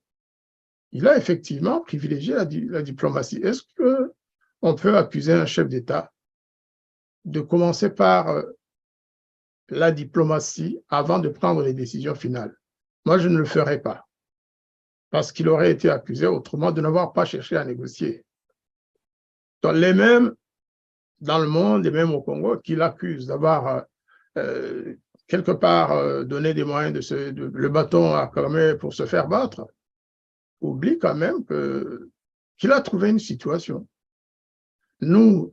il a effectivement privilégié la diplomatie. Est-ce qu'on peut accuser un chef d'État de commencer par la diplomatie avant de prendre les décisions finales? Moi, je ne le ferai pas, parce qu'il aurait été accusé autrement de n'avoir pas cherché à négocier. Donc, les mêmes dans le monde, et même au Congo, qui l'accusent d'avoir quelque part donné des moyens le bâton à Kagame pour se faire battre, oublie quand même qu'il a trouvé une situation. Nous,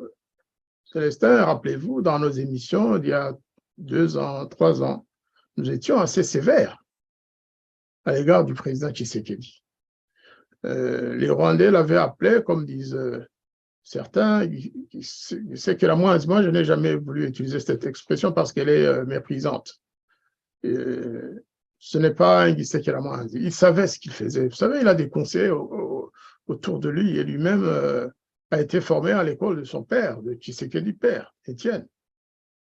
Célestin, rappelez-vous, dans nos émissions, il y a 2 ans, 3 ans, nous étions assez sévères à l'égard du président Tshisekedi. Les Rwandais l'avaient appelé, comme disent certains, c'est que moi, je n'ai jamais voulu utiliser cette expression parce qu'elle est méprisante. Ce n'est pas un Gisekela. Il savait ce qu'il faisait. Vous savez, il a des conseillers autour de lui et lui-même a été formé à l'école de son père, de Tshisekedi père, Étienne.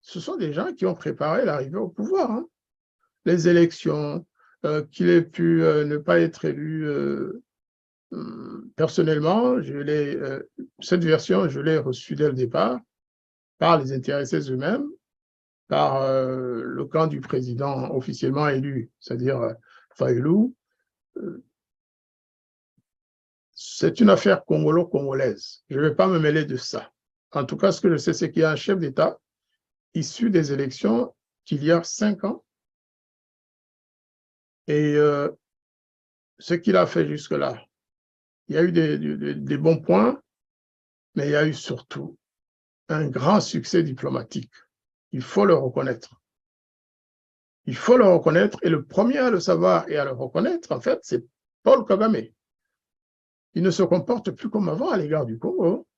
Ce sont des gens qui ont préparé l'arrivée au pouvoir. Hein. Les élections, qu'il ait pu ne pas être élu personnellement, cette version, je l'ai reçue dès le départ par les intéressés eux-mêmes, par le camp du président officiellement élu, c'est-à-dire Fayoulou. C'est une affaire congolo-congolaise. Je ne vais pas me mêler de ça. En tout cas, ce que je sais, c'est qu'il y a un chef d'État issu des élections qu'il y a 5 ans. Et ce qu'il a fait jusque-là, il y a eu des bons points, mais il y a eu surtout un grand succès diplomatique. Il faut le reconnaître. Il faut le reconnaître, et le premier à le savoir et à le reconnaître, en fait, c'est Paul Kagame. Il ne se comporte plus comme avant à l'égard du Congo.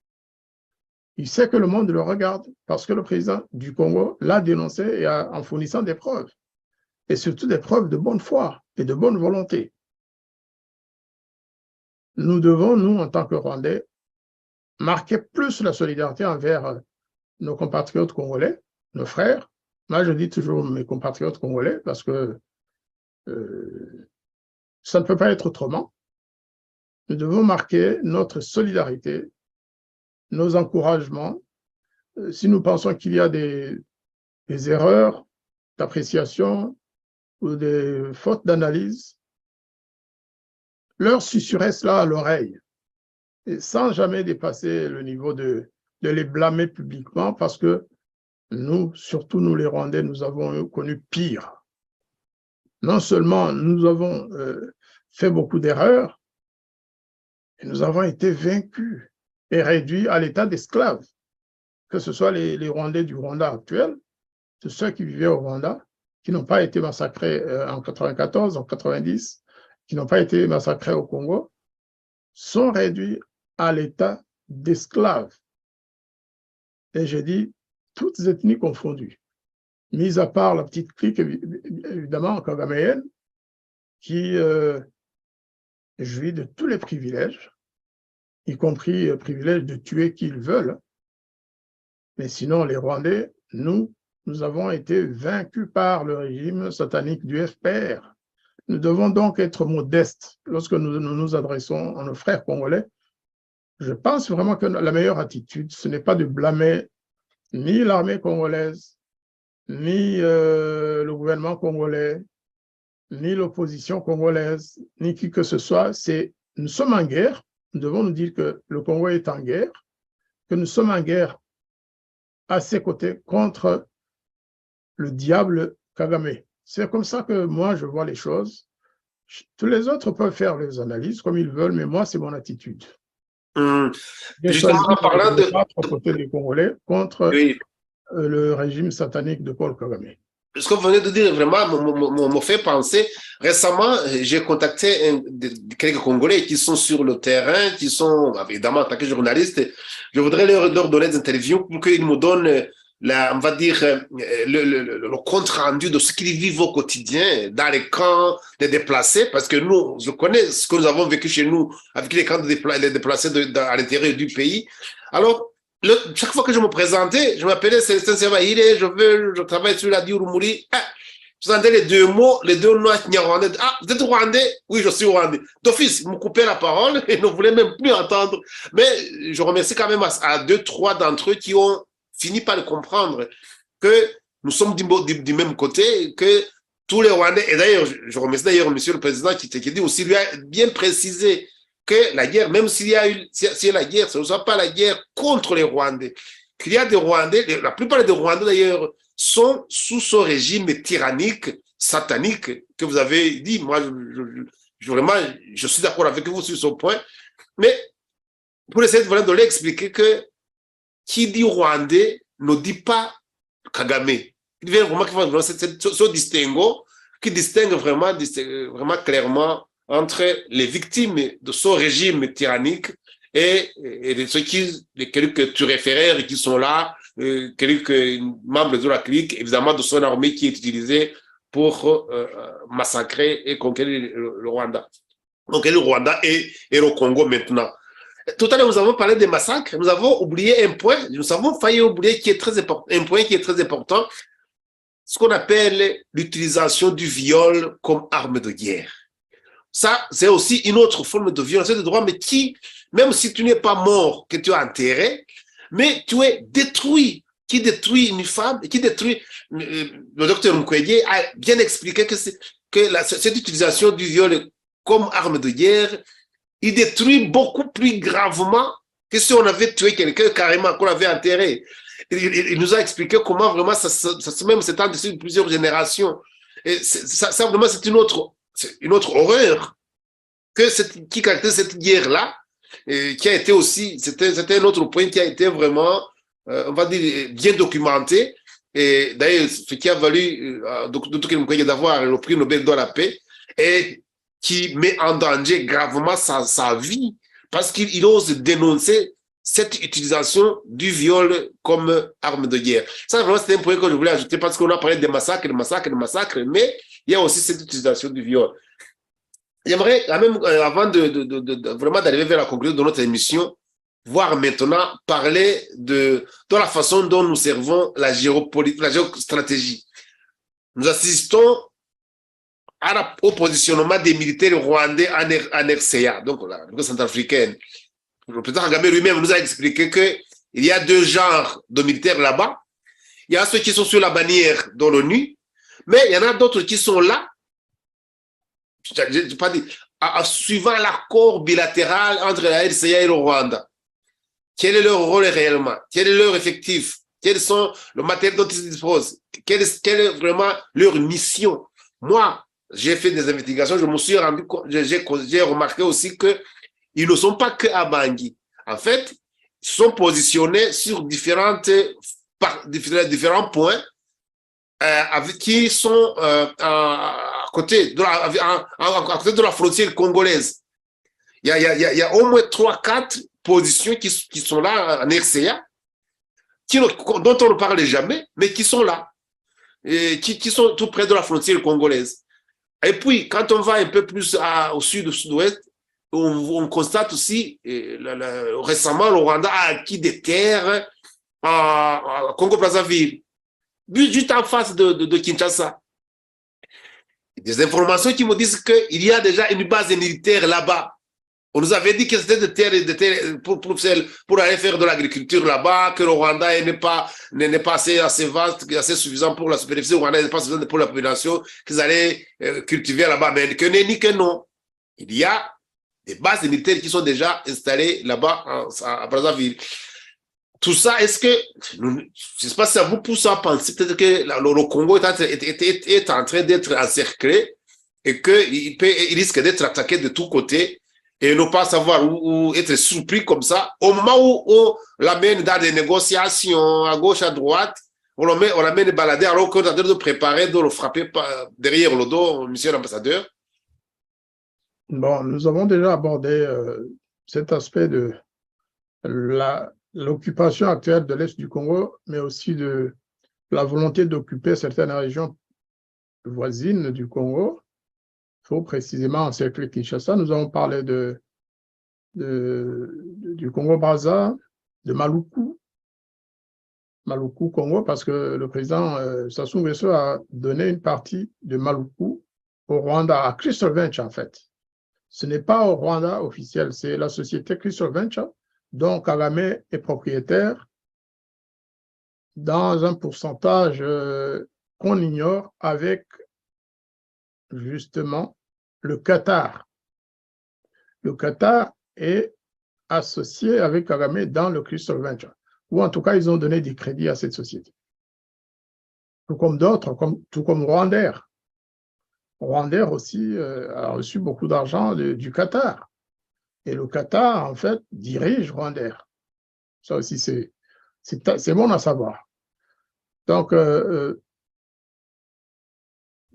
Il sait que le monde le regarde parce que le président du Congo l'a dénoncé et en fournissant des preuves. Et surtout des preuves de bonne foi et de bonne volonté. Nous devons, nous, en tant que Rwandais, marquer plus la solidarité envers nos compatriotes congolais, nos frères. Moi, je dis toujours mes compatriotes congolais parce que ça ne peut pas être autrement. Nous devons marquer notre solidarité, nos encouragements. Si nous pensons qu'il y a des erreurs d'appréciation ou des fautes d'analyse, leur susurrer cela à l'oreille, et sans jamais dépasser le niveau de les blâmer publiquement, parce que nous, surtout nous les Rwandais, nous avons connu pire. Non seulement nous avons fait beaucoup d'erreurs, mais nous avons été vaincus et réduits à l'état d'esclaves, que ce soit les Rwandais du Rwanda actuel, de ceux qui vivaient au Rwanda, qui n'ont pas été massacrés en 94, en 90, qui n'ont pas été massacrés au Congo, sont réduits à l'état d'esclaves. Et j'ai dit, toutes ethnies confondues, mis à part la petite clique, évidemment, kagaméenne, qui jouit de tous les privilèges, y compris le privilège de tuer qui ils veulent. Mais sinon, les Rwandais, nous avons été vaincus par le régime satanique du FPR. Nous devons donc être modestes lorsque nous nous adressons à nos frères congolais. Je pense vraiment que la meilleure attitude, ce n'est pas de blâmer ni l'armée congolaise, ni le gouvernement congolais, ni l'opposition congolaise, ni qui que ce soit. Nous sommes en guerre. Nous devons nous dire que le Congo est en guerre, que nous sommes en guerre à ses côtés contre le diable Kagame. C'est comme ça que moi, je vois les choses. Tous les autres peuvent faire les analyses comme ils veulent, mais moi, c'est mon attitude. Justement, en parlant de... À côté des Congolais contre oui. Le régime satanique de Paul Kagame. Ce que vous venez de dire vraiment me fait penser. Récemment, j'ai contacté quelques Congolais qui sont sur le terrain, qui sont évidemment en tant que journalistes. Je voudrais leur donner des interviews pour qu'ils me donnent on va dire, le compte rendu de ce qu'ils vivent au quotidien dans les camps des déplacés, parce que nous, je connais ce que nous avons vécu chez nous avec les camps des déplacés à l'intérieur du pays. Alors, chaque fois que je me présentais, je m'appelais Célestin Servahire, je travaille sur la Diurumuri. Je entendais les deux mots, les deux noms rwandais. Ah, vous êtes rwandais? Oui, je suis rwandais. D'office, ils me coupaient la parole et ne voulaient même plus entendre. Mais je remercie quand même à deux, trois d'entre eux qui ont fini par le comprendre que nous sommes du même côté, que tous les Rwandais, et d'ailleurs, je remercie d'ailleurs monsieur le président qui dit aussi, lui a bien précisé que la guerre, même s'il y a la guerre, ce ne soit pas la guerre contre les Rwandais, qu'il y a des Rwandais, la plupart des Rwandais d'ailleurs, sont sous ce régime tyrannique, satanique, que vous avez dit. Moi, vraiment, je suis d'accord avec vous sur ce point, mais pour essayer vraiment de l'expliquer que qui dit Rwandais ne dit pas Kagame. Il vient vraiment ce distinguo qui distingue vraiment clairement entre les victimes de ce régime tyrannique et ceux lesquels que tu réfères et qui sont là, quelques membres de la clique, évidemment de son armée qui est utilisée pour massacrer et conquérir le Rwanda. Conquérir le Rwanda et le Congo maintenant. Tout à l'heure, nous avons parlé des massacres, nous avons oublié un point, nous avons failli oublier qui est très important, un point qui est très important, ce qu'on appelle l'utilisation du viol comme arme de guerre. Ça, c'est aussi une autre forme de violation de droit, mais qui, même si tu n'es pas mort, que tu es enterré, mais tu es détruit, qui détruit une femme, qui détruit, le docteur Mukwege a bien expliqué que cette utilisation du viol comme arme de guerre, il détruit beaucoup plus gravement que si on avait tué quelqu'un carrément, qu'on avait enterré. Il nous a expliqué comment vraiment ça même s'étend sur plusieurs générations. Et ça vraiment, c'est une autre horreur qui caractérise cette guerre-là, qui a été aussi, c'était un autre point qui a été vraiment, on va dire, bien documenté. Et d'ailleurs, ce qui a valu Dr. Mukwege d'avoir le prix Nobel de la paix, et qui met en danger gravement sa vie, parce qu'il ose dénoncer cette utilisation du viol comme arme de guerre. Ça, vraiment, c'est un point que je voulais ajouter parce qu'on a parlé des massacres, mais il y a aussi cette utilisation du viol. J'aimerais quand même, avant vraiment d'arriver vers la conclusion de notre émission, voir maintenant parler de la façon dont nous servons la géostratégie. Nous assistons au positionnement des militaires rwandais en RCA, donc la République centrafricaine. Le président Kagame lui-même nous a expliqué qu'il y a deux genres de militaires là-bas. Il y a ceux qui sont sur la bannière de l'ONU, mais il y en a d'autres qui sont là, je pas dit, suivant l'accord bilatéral entre la RCA et le Rwanda. Quel est leur rôle réellement? Quel est leur effectif? Quels sont le matériel dont ils disposent? Quelle est vraiment leur mission? Moi, j'ai fait des investigations, je me suis rendu compte, j'ai remarqué aussi qu'ils ne sont pas que à Bangui. En fait, ils sont positionnés sur différents points qui sont à côté de la frontière congolaise. Il y a au moins 3-4 positions qui sont là en RCA, dont on ne parle jamais, mais qui sont là, et qui sont tout près de la frontière congolaise. Et puis, quand on va un peu plus au sud, au sud-ouest, on constate aussi, récemment, le Rwanda a acquis des terres à Congo-Brazzaville, juste en face de Kinshasa. Des informations qui me disent qu'il y a déjà une base militaire là-bas. On nous avait dit que c'était des terres pour aller faire de l'agriculture là-bas, que le Rwanda n'est pas assez vaste, assez suffisant pour la superficie. Le Rwanda n'est pas suffisant pour la population qu'ils allaient cultiver là-bas. Mais que n'est ni que non. Il y a des bases militaires qui sont déjà installées là-bas à Brazzaville. Tout ça, est-ce que, je ne sais pas si ça vous pousse à penser peut-être que le Congo est en train d'être encerclé et qu'il risque d'être attaqué de tous côtés et ne pas savoir où être surpris comme ça. Au moment où on l'amène dans des négociations à gauche, à droite, on l'amène balader alors qu'on est en train de préparer, de le frapper derrière le dos, monsieur l'ambassadeur. Bon, nous avons déjà abordé cet aspect de l'occupation actuelle de l'Est du Congo, mais aussi de la volonté d'occuper certaines régions voisines du Congo. Il faut précisément encercler Kinshasa. Nous avons parlé du Congo-Brazza, de Maluku, Congo, parce que le président Sassou Nguesso a donné une partie de Maluku au Rwanda, à Crystal Venture en fait. Ce n'est pas au Rwanda officiel, c'est la société Crystal Venture, dont Kagame est propriétaire dans un pourcentage qu'on ignore avec justement le Qatar. Le Qatar est associé avec Kagame dans le Crystal Venture, ou en tout cas, ils ont donné des crédits à cette société. Tout comme d'autres, tout comme Rwandair. Rwandair aussi a reçu beaucoup d'argent du Qatar. Et le Qatar, en fait, dirige Rwandair. Ça aussi, c'est bon à savoir. Donc,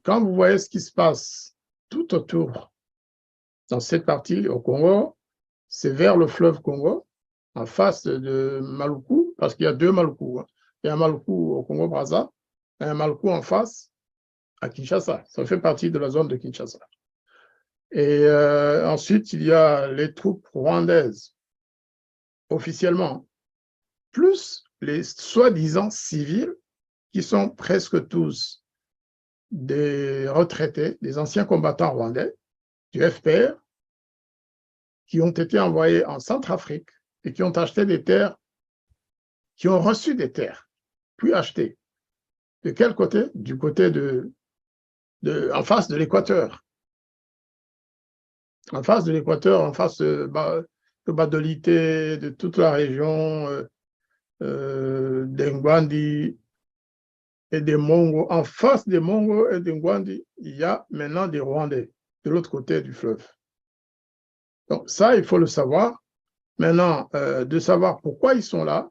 quand vous voyez ce qui se passe tout autour, dans cette partie au Congo, c'est vers le fleuve Congo, en face de Maluku, parce qu'il y a deux Maluku. Il y a un Maluku au Congo-Brazza, et un Maluku en face à Kinshasa. Ça fait partie de la zone de Kinshasa. Et ensuite, il y a les troupes rwandaises, officiellement, plus les soi-disant civils, qui sont presque tous des retraités, des anciens combattants rwandais, du FPR, qui ont été envoyés en Centrafrique et qui ont acheté des terres, qui ont reçu des terres, puis acheté. De quel côté? Du côté en face de l'Équateur. En face de l'Équateur, en face de Badolité, de toute la région d'Ngwandi et des Mongo. En face des Mongo et d'Ngwandi, il y a maintenant des Rwandais de l'autre côté du fleuve. Donc ça, il faut le savoir. Maintenant, de savoir pourquoi ils sont là,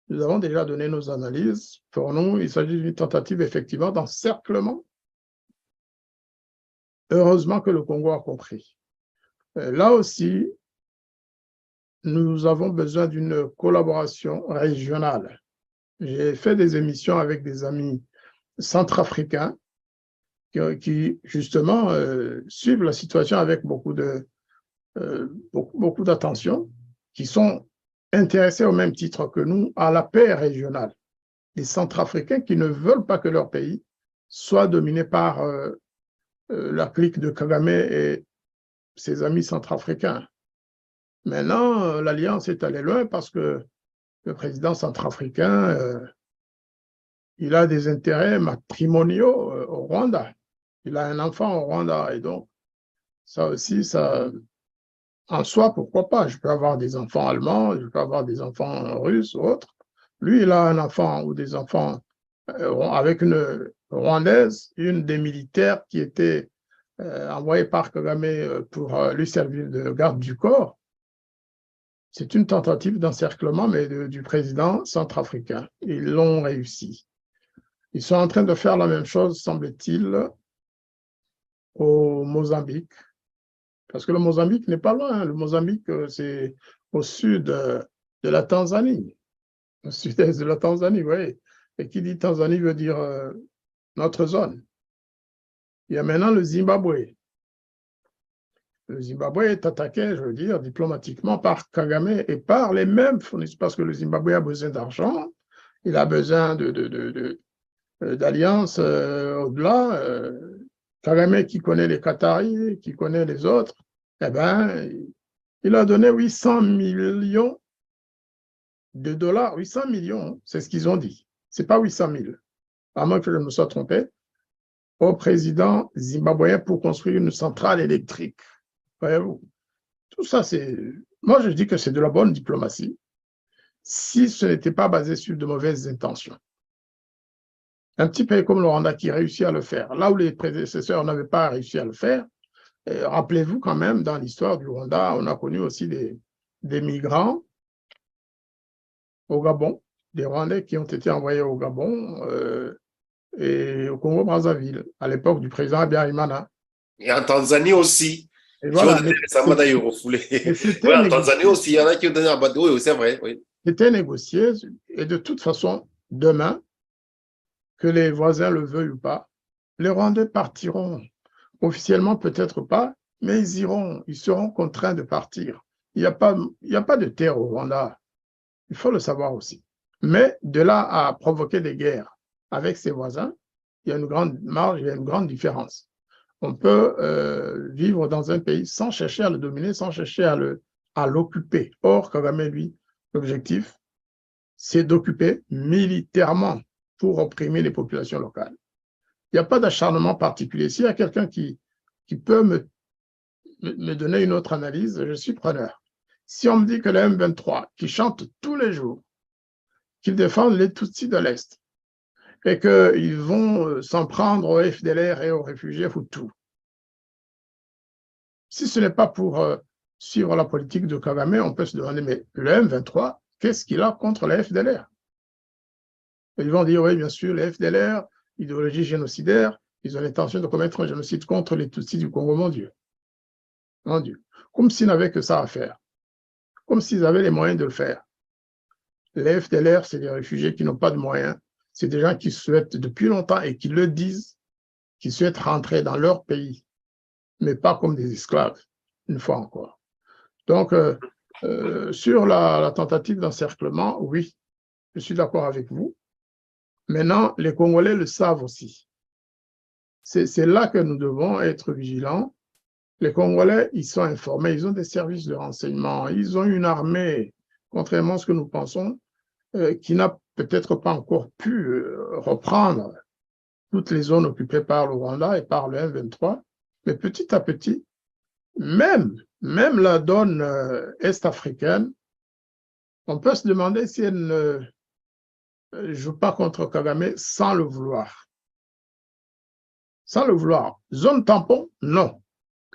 nous avons déjà donné nos analyses. Pour nous, il s'agit d'une tentative effectivement d'encerclement. Heureusement que le Congo a compris. Là aussi, nous avons besoin d'une collaboration régionale. J'ai fait des émissions avec des amis centrafricains qui justement, suivent la situation avec beaucoup d'attention, qui sont intéressés au même titre que nous à la paix régionale. Les Centrafricains qui ne veulent pas que leur pays soit dominé par la clique de Kagame et ses amis centrafricains. Maintenant, l'alliance est allée loin parce que le président centrafricain, il a des intérêts matrimoniaux au Rwanda. Il a un enfant au Rwanda et donc ça aussi, ça, en soi, pourquoi pas? Je peux avoir des enfants allemands, je peux avoir des enfants russes ou autres. Lui, il a un enfant ou des enfants avec une Rwandaise, une des militaires qui était envoyée par Kagame pour lui servir de garde du corps. C'est une tentative d'encerclement, mais du président centrafricain. Ils l'ont réussi. Ils sont en train de faire la même chose, semble-t-il, au Mozambique. Parce que le Mozambique n'est pas loin. Le Mozambique, c'est au sud de la Tanzanie. Au sud-est de la Tanzanie, oui. Et qui dit Tanzanie veut dire notre zone. Il y a maintenant le Zimbabwe. Le Zimbabwe est attaqué, je veux dire, diplomatiquement par Kagame et par les mêmes fournisseurs, parce que le Zimbabwe a besoin d'argent, il a besoin d'alliances au-delà. Kagame qui connaît les Qataris, qui connaît les autres, eh bien, il a donné 800 millions de dollars, 800 millions, c'est ce qu'ils ont dit. Ce n'est pas 800 000, à moins que je me sois trompé, au président zimbabwéen pour construire une centrale électrique. Voyez-vous, tout ça, c'est... Moi, je dis que c'est de la bonne diplomatie si ce n'était pas basé sur de mauvaises intentions. Un petit pays comme le Rwanda qui réussit à le faire, là où les prédécesseurs n'avaient pas réussi à le faire, rappelez-vous quand même, dans l'histoire du Rwanda, on a connu aussi des migrants au Gabon, des Rwandais qui ont été envoyés au Gabon et au Congo-Brazzaville, à l'époque du président Habyarimana. Et en Tanzanie aussi. Et voilà, récemment d'ailleurs refoulé. Oui, en Tanzanie aussi, il y en a qui ont donné un bateau, oui, c'est vrai. Oui. C'était négocié, et de toute façon, demain, que les voisins le veuillent ou pas, les Rwandais partiront. Officiellement, peut-être pas, mais ils iront, ils seront contraints de partir. Il n'y a pas de terre au Rwanda. Il faut le savoir aussi. Mais de là à provoquer des guerres avec ses voisins, il y a une grande marge, il y a une grande différence. On peut vivre dans un pays sans chercher à le dominer, sans chercher à l'occuper. Or, Kagame, lui, l'objectif, c'est d'occuper militairement pour opprimer les populations locales. Il n'y a pas d'acharnement particulier. S'il y a quelqu'un qui peut me donner une autre analyse, je suis preneur. Si on me dit que le M23, qui chante tous les jours, qu'ils défendent les Tutsis de l'Est, et qu'ils vont s'en prendre au FDLR et aux réfugiés Hutus, si ce n'est pas pour suivre la politique de Kagame, on peut se demander, mais le M23, qu'est-ce qu'il a contre la FDLR? Ils vont dire, oui, bien sûr, les FDLR, idéologie génocidaire, ils ont l'intention de commettre un génocide contre les Tutsis du Congo, mon Dieu. Mon Dieu. Comme s'ils n'avaient que ça à faire. Comme s'ils avaient les moyens de le faire. Les FDLR, c'est des réfugiés qui n'ont pas de moyens. C'est des gens qui souhaitent depuis longtemps et qui le disent, qui souhaitent rentrer dans leur pays, mais pas comme des esclaves, une fois encore. Donc, sur la tentative d'encerclement, oui, je suis d'accord avec vous. Maintenant, les Congolais le savent aussi. C'est là que nous devons être vigilants. Les Congolais, ils sont informés, ils ont des services de renseignement, ils ont une armée, contrairement à ce que nous pensons, qui n'a peut-être pas encore pu reprendre toutes les zones occupées par le Rwanda et par le M23. Mais petit à petit, même la donne est-africaine, on peut se demander si elle ne joue pas contre Kagame sans le vouloir. Sans le vouloir. Zone tampon, non.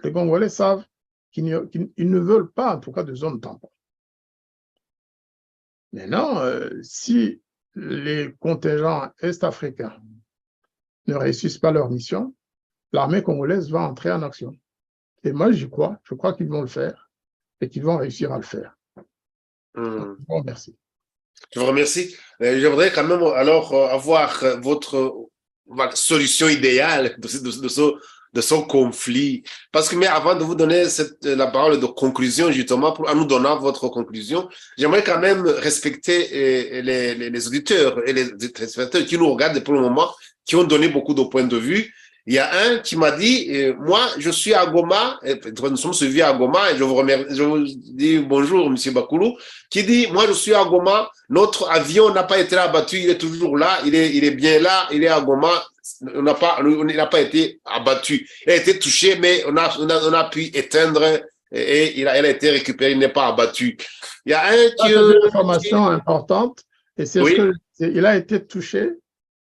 Les Congolais savent qu'ils ne veulent pas, en tout cas, de zone tampon. Maintenant, si les contingents est-africains ne réussissent pas leur mission, l'armée congolaise va entrer en action. Et moi, j'y crois. Je crois qu'ils vont le faire et qu'ils vont réussir à le faire. Bon, merci. Je vous remercie. Je voudrais quand même alors avoir votre solution idéale de ce conflit. Parce que, mais avant de vous donner la parole de conclusion, justement, en nous donnant votre conclusion, j'aimerais quand même respecter les auditeurs et les téléspectateurs qui nous regardent pour le moment, qui ont donné beaucoup de points de vue. Il y a un qui m'a dit, moi, je suis à Goma, nous sommes suivis à Goma, et je vous remercie, je vous dis bonjour, Monsieur Bakoulou, qui dit, moi, je suis à Goma, notre avion n'a pas été abattu, il est toujours là, il est bien là, il est à Goma, il n'a pas été abattu. Il a été touché, mais on a pu éteindre et elle a été récupérée, il n'est pas abattu. Il y a un qui... C'est une information importante, et c'est oui. Il a été touché.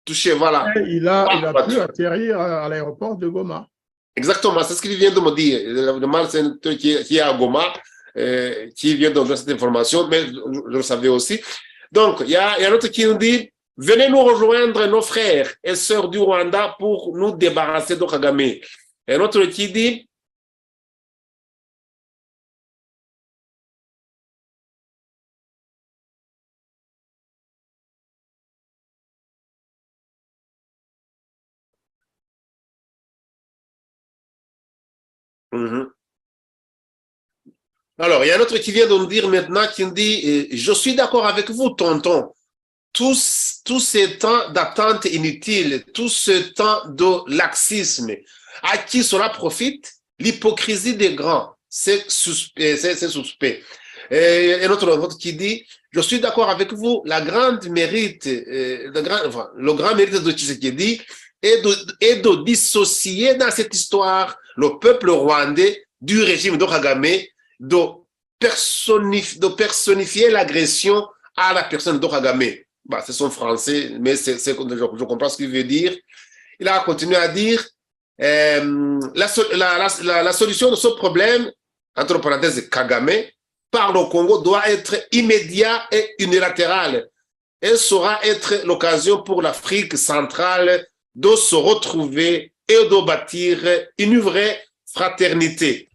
Touché, voilà. Et il a pu atterrir à l'aéroport de Goma. Exactement, c'est ce qu'il vient de me dire. Le Martin qui est à Goma, qui vient de donner cette information, mais je le savais aussi. Donc, il y a un autre qui nous dit, venez nous rejoindre nos frères et sœurs du Rwanda pour nous débarrasser de Kagame. Et un autre qui dit, Alors, il y a un autre qui vient de nous dire maintenant, qui nous dit, je suis d'accord avec vous, tonton. Tout ce temps d'attente inutile, tout ce temps de laxisme, à qui cela profite? L'hypocrisie des grands, c'est suspect. Et un autre qui dit, je suis d'accord avec vous, le grand mérite de Tshisekedi est de dissocier dans cette histoire le peuple rwandais du régime de Kagame, de personnifier l'agression à la personne de Kagame. Bah, c'est son français, mais je comprends ce qu'il veut dire. Il a continué à dire la solution de ce problème, entre parenthèses Kagame, par le Congo doit être immédiat et unilatéral. Elle saura être l'occasion pour l'Afrique centrale de se retrouver et de bâtir une vraie fraternité.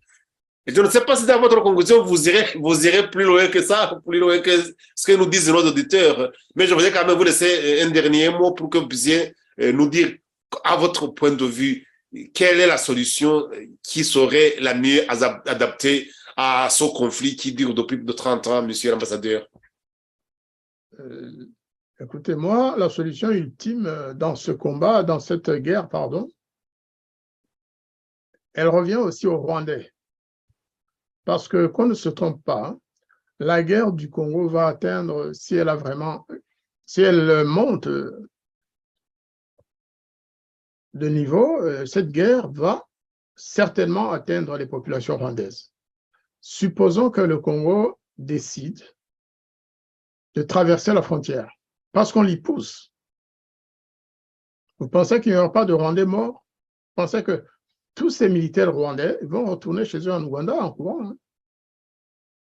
Et je ne sais pas si dans votre conclusion, vous irez plus loin que ça, plus loin que ce que nous disent nos auditeurs. Mais je voudrais quand même vous laisser un dernier mot pour que vous puissiez nous dire, à votre point de vue, quelle est la solution qui serait la mieux adaptée à ce conflit qui dure depuis plus de 30 ans, monsieur l'ambassadeur? Écoutez, moi, la solution ultime dans ce combat, dans cette guerre, pardon, elle revient aussi aux Rwandais. Parce que, qu'on ne se trompe pas, la guerre du Congo va atteindre, si elle monte de niveau, cette guerre va certainement atteindre les populations rwandaises. Supposons que le Congo décide de traverser la frontière, parce qu'on l'y pousse. Vous pensez qu'il n'y aura pas de Rwandais morts? Vous pensez que tous ces militaires rwandais vont retourner chez eux en Ouganda en courant. Hein.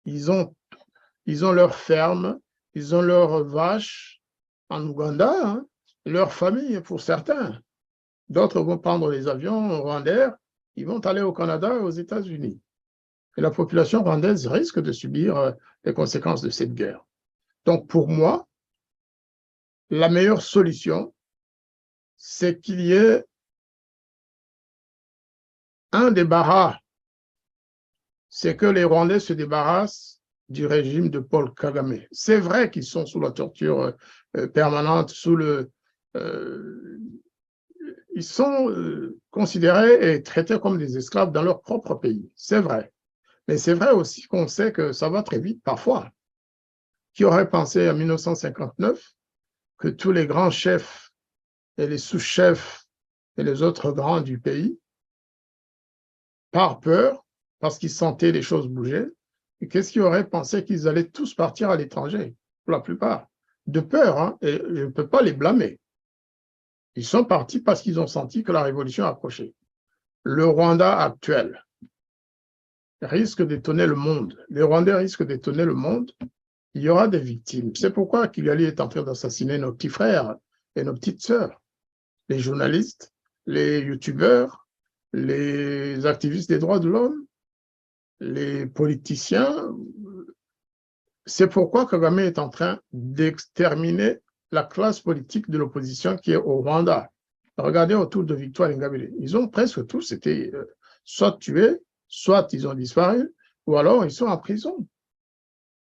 Ils ont leurs fermes, ils ont leurs vaches en Ouganda, hein, leur famille pour certains. D'autres vont prendre les avions rwandais, ils vont aller au Canada et aux États-Unis. Et la population rwandaise risque de subir les conséquences de cette guerre. Donc pour moi, la meilleure solution, c'est qu'il y ait un débarras, c'est que les Rwandais se débarrassent du régime de Paul Kagame. C'est vrai qu'ils sont sous la torture permanente, ils sont considérés et traités comme des esclaves dans leur propre pays. C'est vrai. Mais c'est vrai aussi qu'on sait que ça va très vite parfois. Qui aurait pensé en 1959 que tous les grands chefs et les sous-chefs et les autres grands du pays, par peur, parce qu'ils sentaient les choses bouger, et qu'est-ce qui aurait pensé qu'ils allaient tous partir à l'étranger, pour la plupart, de peur, hein, et je ne peux pas les blâmer. Ils sont partis parce qu'ils ont senti que la révolution approchait. Le Rwanda actuel risque d'étonner le monde. Les Rwandais risquent d'étonner le monde. Il y aura des victimes. C'est pourquoi Kigali est en train d'assassiner nos petits frères et nos petites sœurs, les journalistes, les youtubeurs, les activistes des droits de l'homme, les politiciens. c'est pourquoi Kagame est en train d'exterminer la classe politique de l'opposition qui est au Rwanda. Regardez autour de Victoire Ingabire. Ils ont presque tous été soit tués, soit ils ont disparu, ou alors ils sont en prison.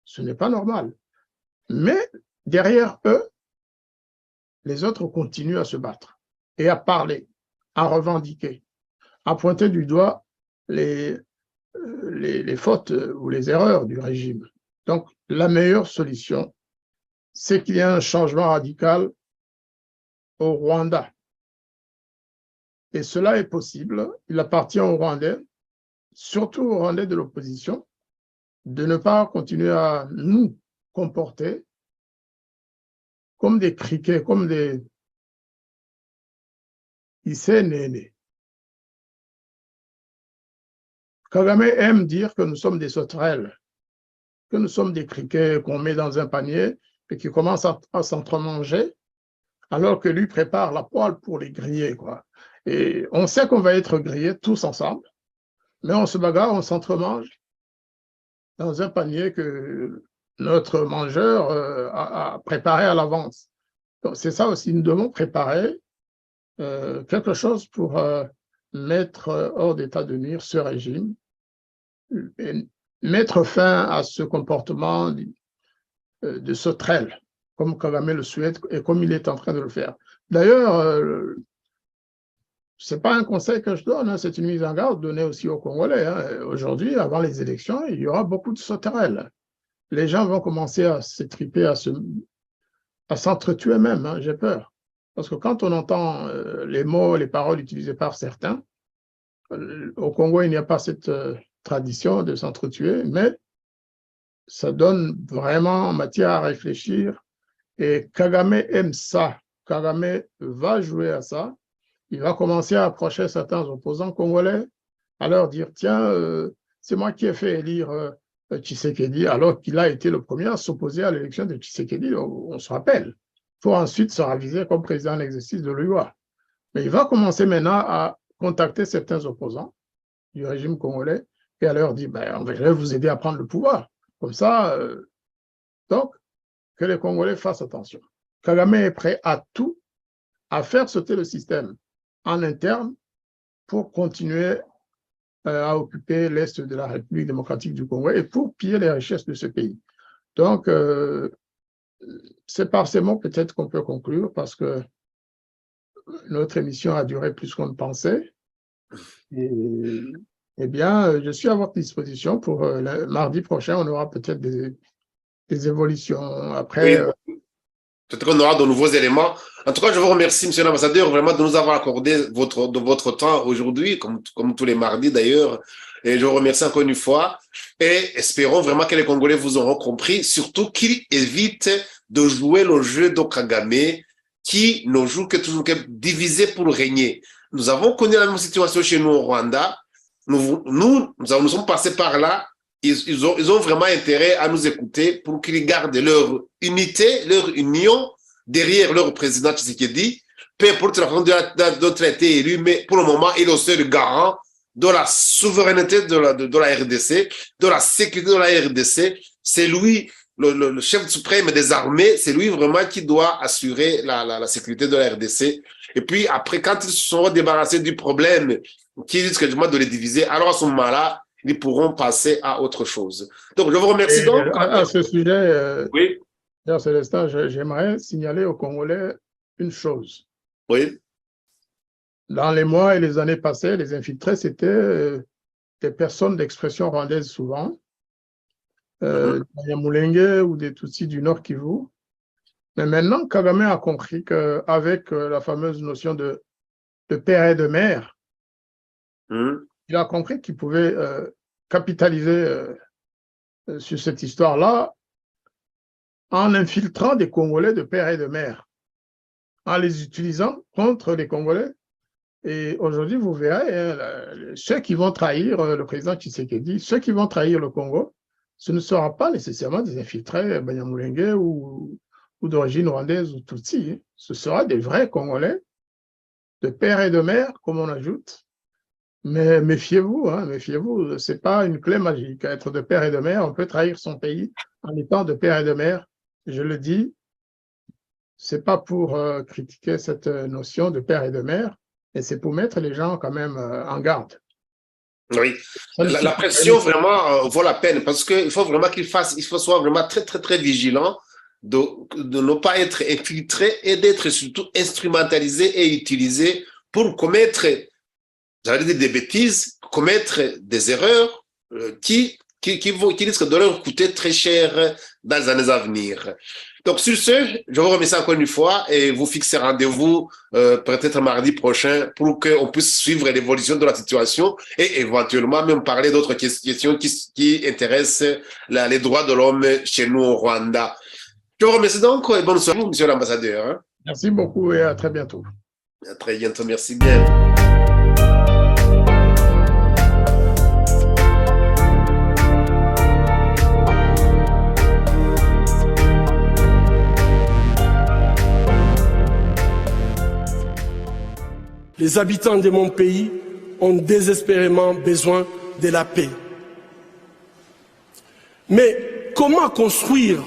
Ce n'est pas normal. Mais derrière eux, les autres continuent à se battre et à parler, à revendiquer, à pointer du doigt les fautes ou les erreurs du régime. Donc, la meilleure solution, c'est qu'il y ait un changement radical au Rwanda. Et cela est possible. Il appartient aux Rwandais, surtout aux Rwandais de l'opposition, de ne pas continuer à nous comporter comme des criquets, comme des Issé-Néné. Kagame aime dire que nous sommes des sauterelles, que nous sommes des criquets qu'on met dans un panier et qui commencent à s'entremanger, alors que lui prépare la poêle pour les griller, quoi. Et on sait qu'on va être grillés tous ensemble, mais on se bagarre, on s'entremange dans un panier que notre mangeur a préparé à l'avance. Donc c'est ça aussi, nous devons préparer quelque chose pour mettre hors d'état de nuire ce régime, et mettre fin à ce comportement de sauterelle, comme Kagame le souhaite et comme il est en train de le faire. D'ailleurs, ce n'est pas un conseil que je donne, hein, c'est une mise en garde donnée aussi aux Congolais. Hein. Aujourd'hui, avant les élections, il y aura beaucoup de sauterelles. Les gens vont commencer à s'étriper, à s'entretuer même, hein, j'ai peur. Parce que quand on entend les mots, les paroles utilisées par certains, au Congo, il n'y a pas cette tradition de s'entretuer, mais ça donne vraiment matière à réfléchir. Et Kagame aime ça. Kagame va jouer à ça. Il va commencer à approcher certains opposants congolais, à leur dire, tiens, c'est moi qui ai fait élire Tshisekedi, alors qu'il a été le premier à s'opposer à l'élection de Tshisekedi, on se rappelle, pour ensuite se raviser comme président en exercice de l'UA. Mais il va commencer maintenant à contacter certains opposants du régime congolais et à leur dire, ben, je vais vous aider à prendre le pouvoir. Comme ça, donc, que les Congolais fassent attention. Kagame est prêt à tout, à faire sauter le système en interne pour continuer à occuper l'Est de la République démocratique du Congo et pour piller les richesses de ce pays. Donc, c'est par ces mots peut-être qu'on peut conclure parce que notre émission a duré plus qu'on ne pensait. Eh bien, je suis à votre disposition pour mardi prochain. On aura peut-être des évolutions. Après, oui. Peut-être qu'on aura de nouveaux éléments. En tout cas, je vous remercie, monsieur l'ambassadeur, vraiment de nous avoir accordé de votre temps aujourd'hui, comme tous les mardis d'ailleurs. Et je vous remercie encore une fois. Et espérons vraiment que les Congolais vous auront compris, surtout qu'ils évitent de jouer le jeu de Kagame, qui ne joue que toujours que diviser pour régner. Nous avons connu la même situation chez nous au Rwanda. Nous sommes passés par là. Ils ont vraiment intérêt à nous écouter pour qu'ils gardent leur unité, leur union derrière leur président Tshisekedi. Peu importe la façon d'autres été élu, mais pour le moment, il est aussi le garant de la souveraineté de la RDC, de la sécurité de la RDC. C'est lui, le chef suprême des armées, c'est lui vraiment qui doit assurer la sécurité de la RDC. Et puis après, quand ils se seront débarrassés du problème qui risque de les diviser, alors à ce moment-là, ils pourront passer à autre chose. Donc, je vous remercie donc. À ce sujet, oui. Célestin, j'aimerais signaler aux Congolais une chose. Oui. Dans les mois et les années passées, les infiltrés, c'était des personnes d'expression rwandaise souvent, des Banyamulenge ou des Tutsis du Nord Kivu. Mais maintenant, Kagame a compris qu'avec la fameuse notion de père et de mère, il a compris qu'il pouvait capitaliser sur cette histoire-là en infiltrant des Congolais de père et de mère, en les utilisant contre les Congolais. Et aujourd'hui, vous verrez, ceux qui vont trahir le président Tshisekedi, ceux qui vont trahir le Congo, ce ne sera pas nécessairement des infiltrés Banyamulenge ou d'origine rwandaise ou tutsi. Ce sera des vrais Congolais de père et de mère, comme on ajoute, Mais méfiez-vous, hein, méfiez-vous. C'est pas une clé magique. Être de père et de mère, on peut trahir son pays en étant de père et de mère. Je le dis, c'est pas pour critiquer cette notion de père et de mère, mais c'est pour mettre les gens quand même en garde. Oui, la pression vraiment vaut la peine parce qu'il faut vraiment qu'il soit vraiment très, très, très vigilant de ne pas être infiltré et d'être surtout instrumentalisé et utilisé pour commettre, j'allais dire des bêtises, commettre des erreurs qui risquent de leur coûter très cher dans les années à venir. Donc, sur ce, je vous remercie encore une fois et vous fixez rendez-vous peut-être mardi prochain pour qu'on puisse suivre l'évolution de la situation et éventuellement même parler d'autres questions qui intéressent les droits de l'homme chez nous au Rwanda. Je vous remercie donc et bonne soirée, monsieur l'ambassadeur. Hein. Merci beaucoup et à très bientôt. À très bientôt, merci bien. Les habitants de mon pays ont désespérément besoin de la paix. Mais comment construire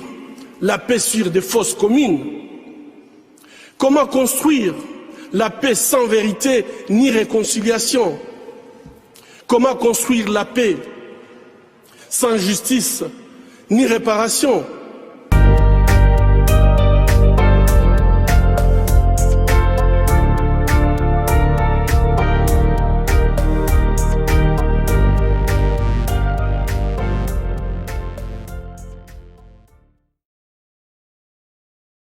la paix sur des fausses communes? Comment construire la paix sans vérité ni réconciliation? Comment construire la paix sans justice ni réparation?